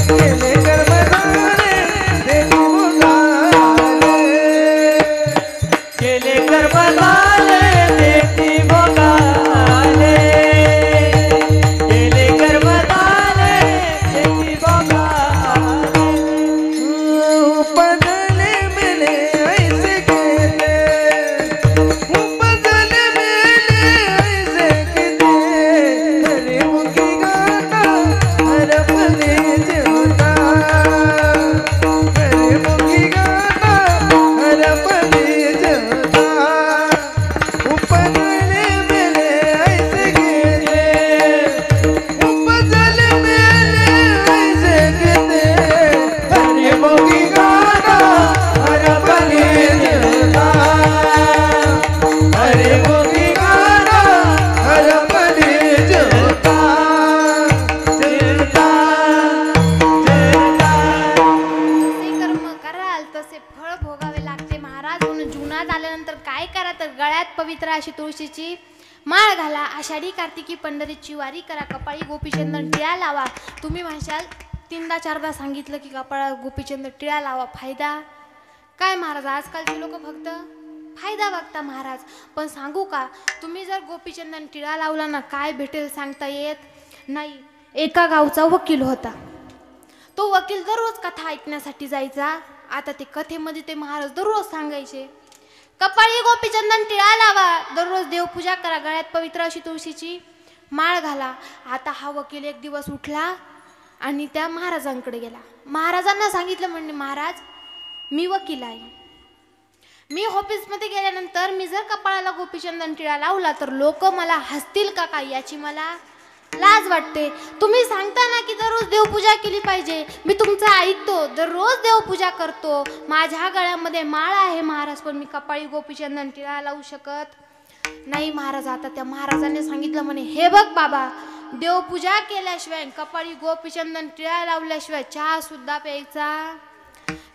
गेले कर्म झाले त्याची भोगाले, गेले कर्म झाले त्याची भोगाले, गेले कर्म झाले त्याची भोगाले. उपजले मेले ऐसे केले, उपजले मेले ऐसे केले, हरे मुखी गाता हरपले जेवता, हरे मुखी गाता हरपले जेवता. उपजले मेले ऐसे केले, उपजले मेले ऐसे केले, हरे मुखी गाता हरपले जेवता, हरे मुखी गाता हरपले जेवता, जेवता, जेवता. जसे कर्म कराल तसे फळ भोगावे लागते महाराज. म्हणून जीवनात आल्यानंतर काय करा तर गळ्यात पवित्र अशी तुळशीची माळ घाला, आषाढी कार्तिकी पंढरीची वारी करा, कपाळी गोपीचंदन टिळा लावा. तुम्ही म्हणशाल 3दा 4दा सांगितलं की कपाळात गोपीचंदन टिळा लावा, फायदा काय महाराज? आजकालचे लोक फक्त फायदा बघता महाराज. पण सांगू का, तुम्ही जर गोपीचंदन टिळा लावला ना काय भेटेल सांगता येत नाही. एका गावचा वकील होता. तो वकील दररोज कथा ऐकण्यासाठी जायचा. आता ते कथेमध्ये ते महाराज दररोज सांगायचे कपाळी गोपीचंदन टिळा लावा, दररोज देवपूजा करा, गळ्यात पवित्र अशी तुळशीची माळ घाला. आता हा वकील एक दिवस उठला आणि त्या महाराजांकडे गेला. महाराजांना सांगितलं म्हणणे, महाराज मी वकील आहे. मी ऑफिसमध्ये गेल्यानंतर मी जर कपाळाला गोपीचंदन टिळा लावला तर लोक मला हसतील का काय याची मला लाज वाटते. तुम्ही सांगता ना की दररोज देवपूजा केली पाहिजे, मी तुमचं ऐकतो, दररोज देवपूजा करतो, माझ्या गळ्यामध्ये माळ आहे महाराज, पण मी कपाळी गोपीचंदन टिळा लावू शकत नाही महाराज. आता त्या महाराजांनी सांगितलं म्हणे, हे बघ बाबा, देवपूजा केल्याशिवाय कपाळी गोपीचंदन टिळा लावल्याशिवाय चहा सुद्धा प्यायचा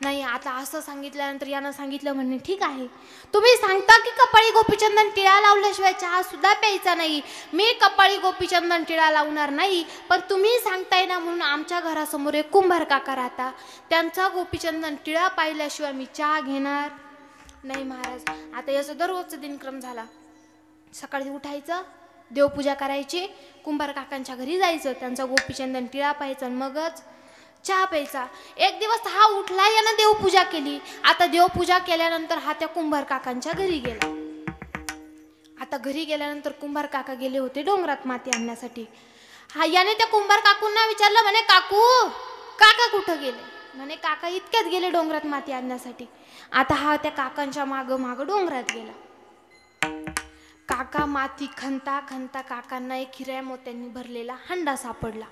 नाही. आता असं सांगितल्यानंतर यानं सांगितलं म्हणे, ठीक आहे, तुम्ही सांगता की कपाळी गोपीचंदन टिळा लावल्याशिवाय चहा सुद्धा प्यायचा नाही, मी कपाळी गोपीचंदन टिळा लावणार नाही, पण तुम्ही सांगताय ना म्हणून आमच्या घरासमोर एक कुंभार काका राहता, त्यांचा गोपीचंदन टिळा पाहिल्याशिवाय मी चहा घेणार नाही महाराज. आता याचा दररोजचा दिनक्रम झाला. सकाळी उठायचं, देवपूजा करायची, कुंभार काकांच्या घरी जायचं, त्यांचा गोपीचंदन टिळा पाहायचा आणि मगच चहा प्यायचा. एक दिवस हा उठला, यानं देवपूजा केली. आता देवपूजा केल्यानंतर हा त्या कुंभार काकांच्या घरी गेला. आता घरी गेल्यानंतर कुंभार काका गेले होते डोंगरात माती आणण्यासाठी. हा याने त्या कुंभार काकूंना विचारलं म्हणे, काकू काका कुठं गेले? म्हणे काका इतक्यात गेले डोंगरात माती आणण्यासाठी. आता हा त्या काकांच्या माग माग डोंगरात गेला. काका माती खणता खणता काकांना एक हिऱ्या मोत्यांनी भरलेला हंडा सापडला.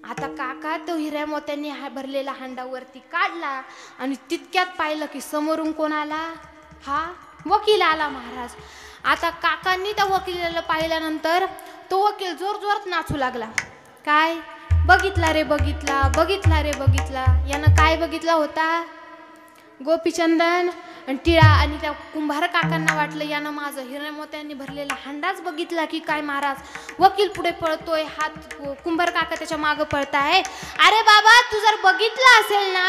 आता काका तो हिऱ्या मोत्यांनी भरलेला हंडा वरती काढला आणि तितक्यात पाहिलं की समोरून कोण आला? हा वकील आला महाराज. आता काकांनी त्या वकिलाला पाहिल्यानंतर तो वकील जोर जोरात नाचू लागला. काय बघितला रे बघितला, बघितला रे बघितला. यानं काय बघितला होता? गोपीचंदन आणि टिळा. आणि त्या कुंभार काकांना वाटलं यानं माझं हिऱ्या मोत्यांनी भरलेला हंडाच बघितला की काय महाराज. वकील पुढे पळतोय, हात कुंभार काका त्याच्या मागं पळताय. अरे बाबा, तू जर बघितलं असेल ना,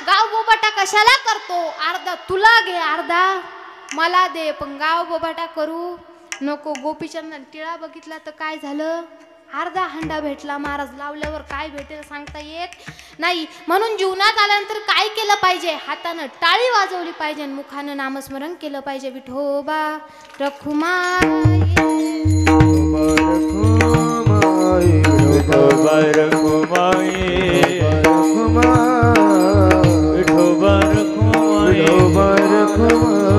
गाव बोबाटा कशाला करतो? अर्धा तुला घे, अर्धा मला दे, पण गाव बोबाटा करू नको. गोपीचंदन टिळा बघितला तर काय झालं? अर्धा हंडा भेटला महाराज. लावल्यावर काय भेटेल सांगता येत नाही. म्हणून जीवनात आल्यानंतर काय केलं पाहिजे? हातानं टाळी वाजवली पाहिजे आणि मुखानं नामस्मरण केलं पाहिजे. विठोबा रखुमाई, विठोबा रखुमाई, विठोबा रखुमाई, विठोबा रखुमाई, विठोबा रखुमाई.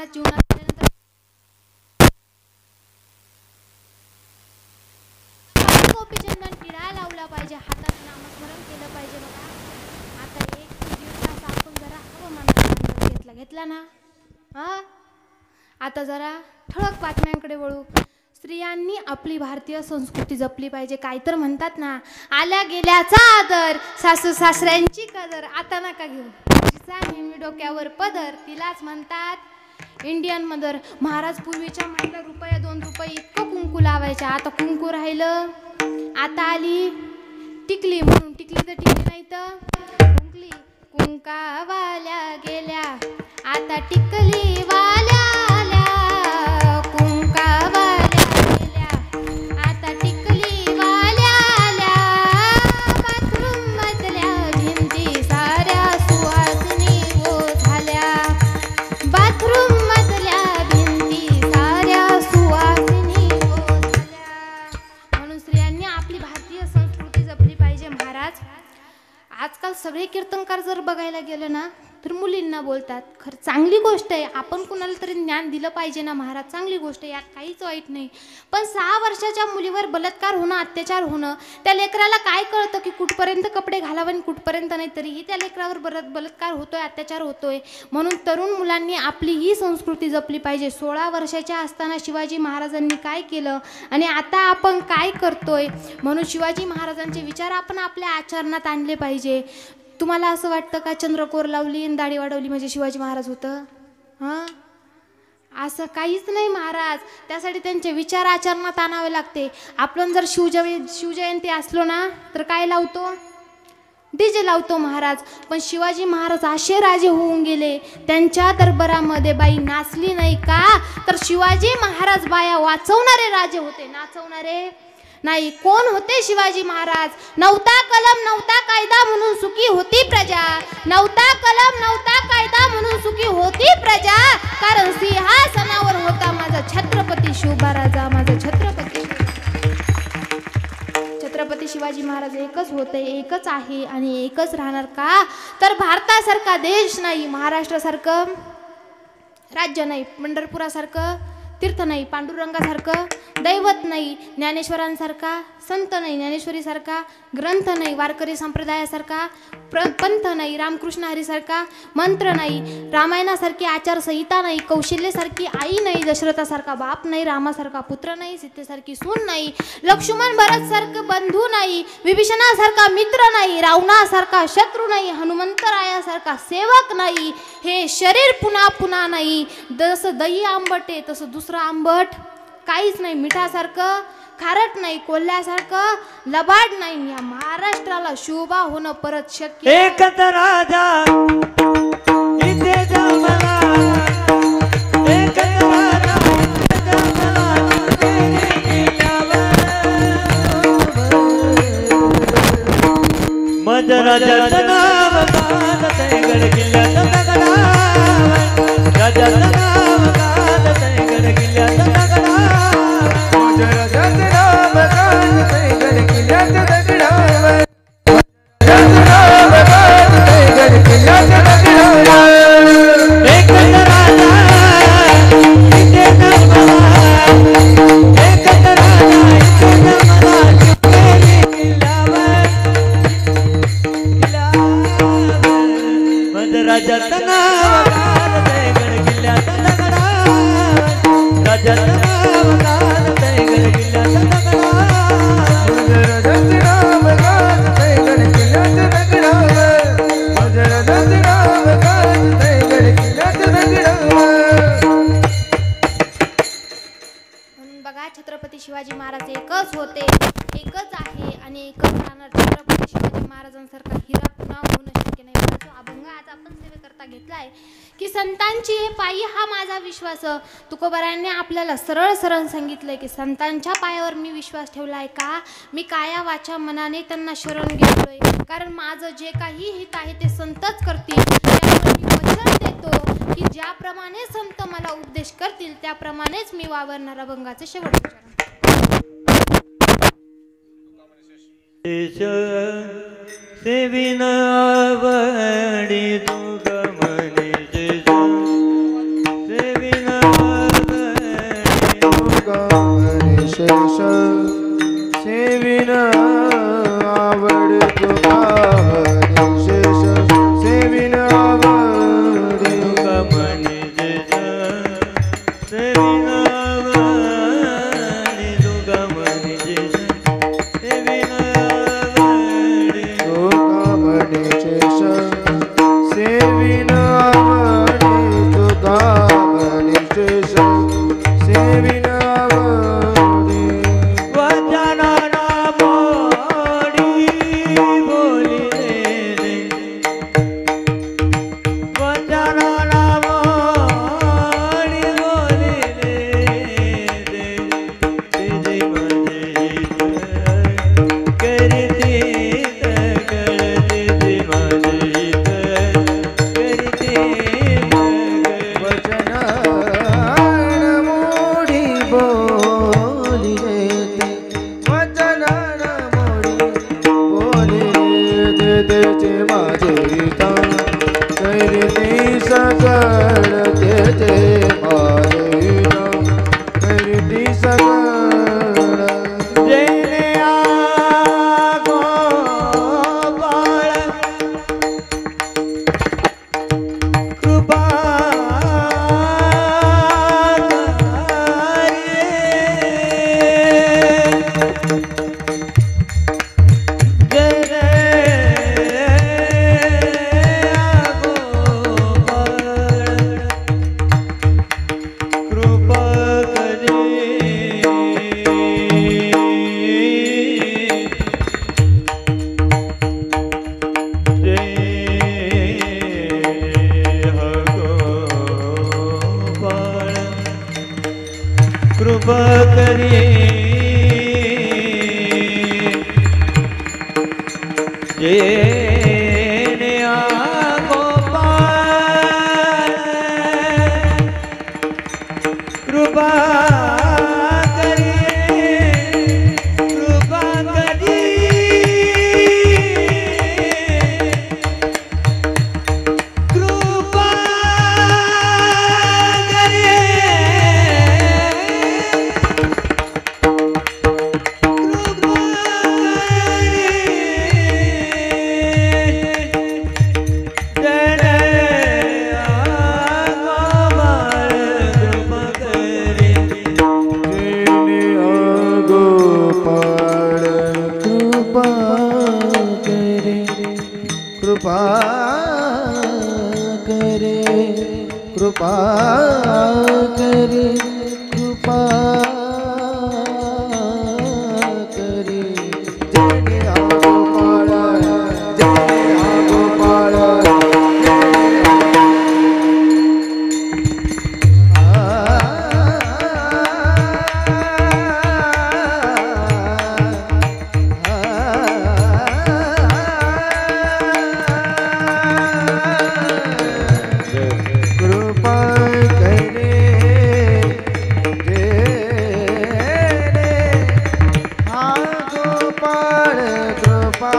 महाराज जीवनात आल्यानंतर गोपीचंदन टिळा लावला पाहिजे, हातात नामस्मरण केलं पाहिजे. बघा आता 1 ते 1.5 तास आपण जरा हवामानाचा घेतला ना. आता जरा ठळक बातम्यांकडे वळू. स्त्रियांनी आपली भारतीय संस्कृती जपली पाहिजे. काय तर म्हणतात ना, आल्या गेल्याचा आदर, सासू सासऱ्यांची कदर, आता नका घेऊ. तिचा नेहमी डोक्यावर पदर, तिलाच म्हणतात इंडियन मदर. महाराज पूर्वीच्या महिला रुपया 2 रुपये इतकं कुंकू लावायच्या. आता कुंकू राहिलं. आता आली टिकली, म्हणून टिकली तर टिकली नाही तर कुंकली. कुंकावाल्या गेल्या, आता टिकली वाल्या आल्या. कुंकावाल्या गेल्या, आता टिकली वाल्या आल्या. बाथरूम मधल्या भिंती साऱ्या सुवासिनी हो झाल्या. बाथरूम मधल्या भिंती साऱ्या सुवासिनी हो झाल्या. म्हणून स्त्रियांनी आपली भारतीय संस्कृती जपली पाहिजे. महाराज आजकाल सगळे कीर्तनकार जर बघायला गेलं ना तर मुलींना बोलतात. खरं चांगली गोष्ट आहे, आपण कुणाला तरी ज्ञान दिलं पाहिजे ना महाराज, चांगली गोष्ट आहे, यात काहीच वाईट नाही. पण 6 वर्षाच्या मुलीवर बलात्कार होणं, अत्याचार होणं, त्या लेकराला काय कळतं की कुठपर्यंत कपडे घालावे आणि कुठपर्यंत नाही, तरीही त्या लेकरावर बलात्कार होतोय, अत्याचार होतोय. म्हणून तरुण मुलांनी आपली ही संस्कृती जपली पाहिजे. 16 वर्षाच्या असताना शिवाजी महाराजांनी काय केलं आणि आता आपण काय करतोय, म्हणून शिवाजी महाराजांचे विचार आपण आपल्या आचरणात आणले पाहिजे. तुम्हाला असं वाटतं का चंद्रकोर लावली आणि दाढी वाढवली म्हणजे शिवाजी महाराज होतं? असं काहीच नाही महाराज. त्यासाठी त्यांचे विचार आचरणात आणावे लागते. आपण जर शिवजयंती असलो ना तर काय लावतो? डीजे लावतो महाराज. पण शिवाजी महाराज असे राजे होऊन गेले, त्यांच्या दरबारामध्ये बाई नाचली नाही का तर शिवाजी महाराज बाया वाचवणारे राजे होते, नाचवणारे नाही. कोण होते शिवाजी महाराज? नव्हता कलम नव्हता कायदा म्हणून सुखी होती प्रजा. नव्हता कलम नव्हता कायदा म्हणून सुखी होती प्रजा. कारण सिंहासनावर होता माझा छत्रपती शिवबा, माझा छत्रपती शिवाजी महाराज एकच होते, एकच आहे आणि एकच राहणार. का तर भारतासारखा देश नाही, महाराष्ट्रासारखं राज्य नाही, पंढरपुरासारखं तीर्थ नाही, पांडुरंगासारखं दैवत नाही, ज्ञानेश्वरांसारखा संत नाही, ज्ञानेश्वरीसारखा ग्रंथ नाही, वारकरी संप्रदायासारखा पंथ नाही, रामकृष्ण हरीसारखा मंत्र नाही, रामायणासारखी आचारसंहिता नाही, कौशल्यसारखी आई नाही, दशरथासारखा बाप नाही, रामासारखा पुत्र नाही, सीतेसारखी सून नाही, लक्ष्मण भरतसारखं बंधू नाही, विभीषणासारखा मित्र नाही, रावणासारखा शत्रू नाही, हनुमंतरायासारखा सेवक नाही. हे शरीर पुन्हा पुन्हा नाही. जसं दही आंबट आहे तसं दुसरं आंबट काहीच नाही. मिठासारखं खारट नाही, कोल्ह्यासारखं लबाड नाही. या महाराष्ट्राला शोभा होणं परत शक्य. एकच राजा इथे जमला, एकच राजा मज राजाचं नाव गाजतंय गड किल्ल्याचं दगडावर. राजाचं नाव गाजतंय गड किल्ल्याचं दगडावर. मज राजाचं नाव गाजतंय गड किल्ल्याचं दगडावर. राजाचं नाव गाजतंय गड किल्ल्याचं दगडावर. एकच राजा इथे जमला, एकच राजा इथे जमला, शिवनेरी किल्ल्यावर. मज राजाचं नाव गाजतंय गड किल्ल्याचं दगडावर. राजाचं नाव गाजतंय गड किल्ल्याचं दगडावर. राजाचं नाव गाजतंय गड किल्ल्याचं दगडावर. मज राजाचं नाव गाजतंय गड किल्ल्याचं दगडावर. म्हणून बघा छत्रपती शिवाजी महाराज एकच होते, एकच आहे आणि एकच राहणार. छत्रपती शिवाजी महाराजांसारखा हिरा पुन्हा होणं शक्य नाही. जो अभंग आज आपण सेवेकरता घेतलाय की संतांची हे पायी हा माझा विश्वास. तुकोबारायांनी आपल्याला सरळ सरळ सांगितलंय की संतांच्या पायावर मी विश्वास ठेवलाय. का मी काया वाचा मनाने त्यांना शरण गेलोय, कारण माझं जे काही हित आहे ते संतच करतील. त्यामुळे मी वचन देतो की ज्याप्रमाणे संत मला उपदेश करतील त्याप्रमाणेच मी वावरणार. अभंगाचे शेवटचे चरण. सेविन आवडी तुग मनी सेविन तेचे माझिता करती सकळ तेचे माझिता करती सकळ जेने आगो बाळ कृपा कृपा करे जेने आगो बाळ कृपा करे कृपा करे कृपा कृपा करे कृपा करे कृपा करे जेने गोपाळ जेने गोपाळ कृपा करे गोपाळ कृपा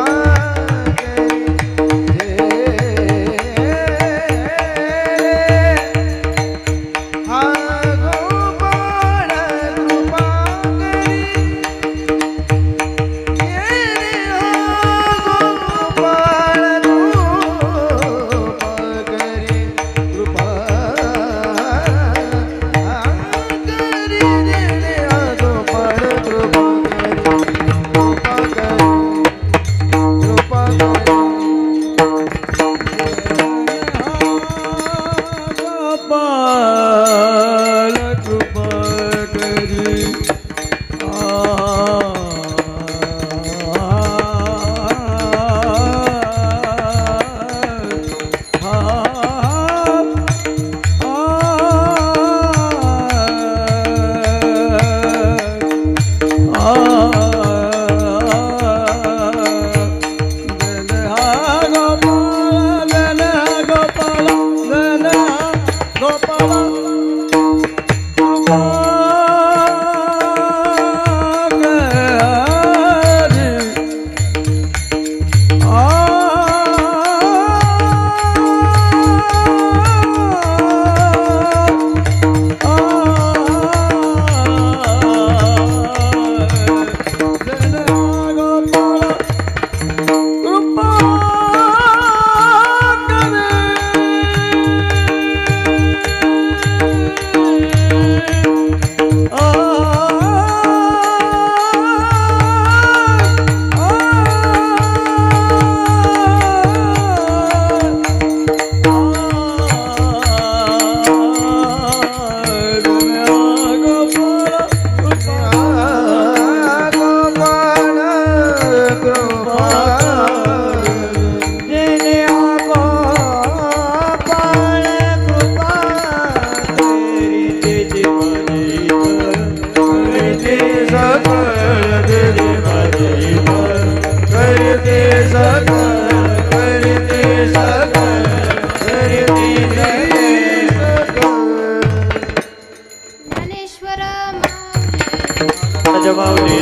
माऊली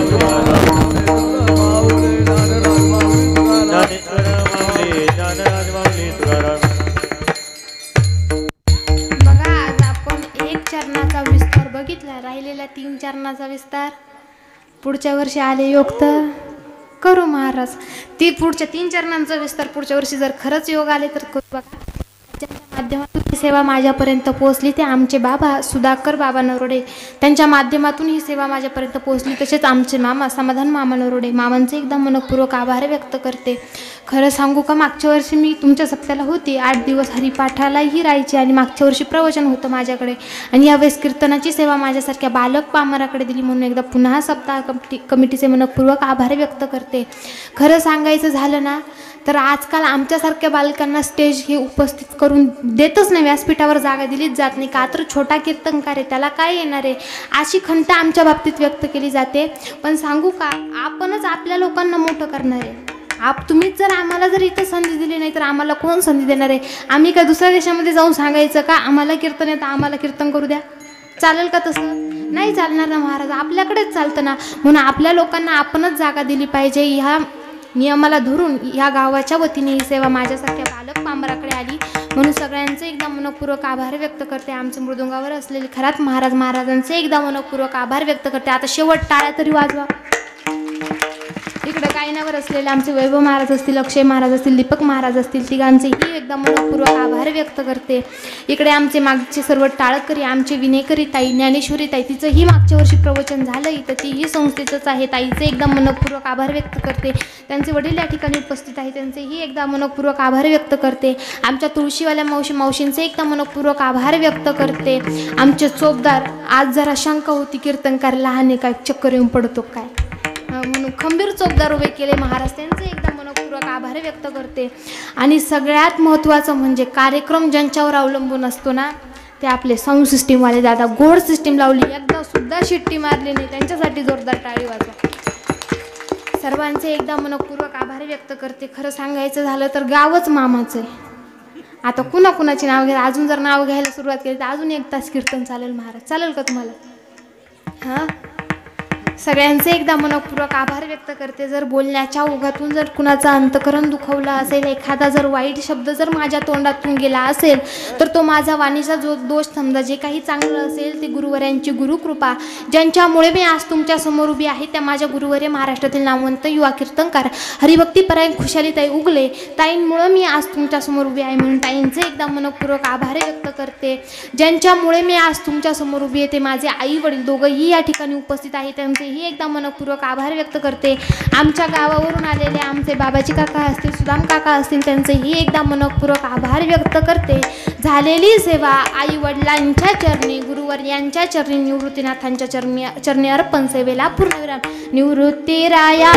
ज्ञानेश्वर माऊली कीर्तनाचा विस्तार पुढच्या वर्षी आले योग तर करू महाराज. ती पुढच्या 3 चरणांचा विस्तार पुढच्या वर्षी जर खरंच योग आले तर करू बघा. ज्यांच्या माध्यमातून ही सेवा माझ्यापर्यंत पोहोचली ते आमचे बाबा सुधाकर बाबा नरोडे, त्यांच्या माध्यमातून ही सेवा माझ्यापर्यंत पोहोचली. तसेच आमचे मामा समाधान मामा नरोडे, मामांचे एकदा मनपूर्वक आभार व्यक्त करते. खरं सांगू का, मागच्या वर्षी मी तुमच्या सप्त्याला होती, 8 दिवस हरिपाठालाही राहायची आणि मागच्या वर्षी प्रवचन होतं माझ्याकडे आणि यावेळेस कीर्तनाची सेवा माझ्यासारख्या बालक पामराकडे दिली म्हणून एकदा पुन्हा सप्ताह कमिटीचे मनपूर्वक आभार व्यक्त करते. खरं सांगायचं झालं ना तर आजकाल आमच्यासारख्या बालकांना स्टेज हे उपस्थित करून देतच नाही, व्यासपीठावर जागा दिलीच जात नाही. का तर छोटा कीर्तनकार आहे, त्याला काय येणार आहे, अशी खंत आमच्या बाबतीत व्यक्त केली जाते. पण सांगू का, आपणच आपल्या लोकांना मोठं करणार आहे. तुम्हीच जर आम्हाला जर इथं संधी दिली नाही तर आम्हाला कोण संधी देणार आहे? आम्ही काय दुसऱ्या देशामध्ये जाऊन सांगायचं का आम्हाला कीर्तन येतं, आम्हाला कीर्तन करू द्या? चालेल का? तसं नाही चालणार ना महाराज, आपल्याकडेच चालतं ना. म्हणून आपल्या लोकांना आपणच जागा दिली पाहिजे. ह्या नियमाला धरून या गावाच्या वतीने ही सेवा माझ्यासारख्या बालक पामराकडे आली म्हणून सगळ्यांचे एकदा मनपूर्वक आभार व्यक्त करते. आमचे मृदुंगावर असलेले खरात महाराजांचे एकदा मनपूर्वक आभार व्यक्त करते. आता शेवट टाळ्या तरी वाजवा. इकडे कायनावर असलेले आमचे वैभव महाराज असतील, अक्षय महाराज असतील, दीपक महाराज असतील, तिघांचेही एकदा मनपूर्वक आभार व्यक्त करते. इकडे आमचे मागचे सर्व टाळकरी, आमचे विनेकरी ताई, ज्ञानेश्वरी ताई, तिचंही मागच्या वर्षी प्रवचन झालं तर तीही संस्थेचंच आहे. ताईचे एकदा मनपूर्वक आभार व्यक्त करते. त्यांचे वडील या ठिकाणी उपस्थित आहे, त्यांचेही एकदा मनपूर्वक आभार व्यक्त करते. आमच्या तुळशीवाल्या मावशींचे एकदा मनपूर्वक आभार व्यक्त करते. आमचे चोपदार, आज जरा शंका होती कीर्तनकार लहान आहे काय, चक्कर येऊन पडतो काय, म्हणून खंबीर चोपदार उभे केले महाराज, त्यांचे एकदा मनपूर्वक आभार व्यक्त करते. आणि सगळ्यात महत्त्वाचं म्हणजे कार्यक्रम ज्यांच्यावर अवलंबून असतो ना ते आपले साऊंड सिस्टीमवाले दादा. गोड सिस्टीम लावली, एकदा सुद्धा शिट्टी मारली नाही, त्यांच्यासाठी जोरदार टाळी वाजवा. सर्वांचे एकदा मनपूर्वक आभार व्यक्त करते. खरं सांगायचं झालं तर गावच मामाचं आहे. आता कुणाकुणाची नाव घ्या, अजून जर नाव घ्यायला सुरुवात केली तर अजून 1 तास कीर्तन चालेल महाराज. चालेल का तुम्हाला? हां, सगळ्यांचे एकदा मनपूर्वक आभार व्यक्त करते. जर बोलण्याच्या ओघातून जर कुणाचं अंतकरण दुखवलं असेल, एखादा जर वाईट शब्द जर माझ्या तोंडातून गेला असेल तर तो माझा वाणीचा जो दोष समजा. जे काही चांगलं असेल ते गुरुवर्यांची गुरुकृपा, ज्यांच्यामुळे मी आज तुमच्या समोर उभी आहे त्या माझ्या गुरुवर्य महाराष्ट्रातील नामवंत युवा कीर्तनकार हरिभक्तीपरायण खुशालीताई उगले, ताईंमुळं मी आज तुमच्या समोर उभी आहे म्हणून ताईंचे एकदा मनपूर्वक आभार व्यक्त करते. ज्यांच्यामुळे मी आज तुमच्या समोर उभी आहे ते माझे आई वडील दोघंही या ठिकाणी उपस्थित आहेत, त्यांचे ही एकदा मनपूर्वक आभार व्यक्त करते. आमच्या गावावरून आलेले आमचे बाबाजी काका असतील, सुदाम काका असतील, त्यांचेही एकदा मनपूर्वक आभार व्यक्त करते. झालेली सेवा आई वडिलांच्या चरणी, गुरुवर्यांच्या चरणी, निवृत्तीनाथांच्या चरणी अर्पण. सेवेला पूर्णविराम. निवृत्ती राया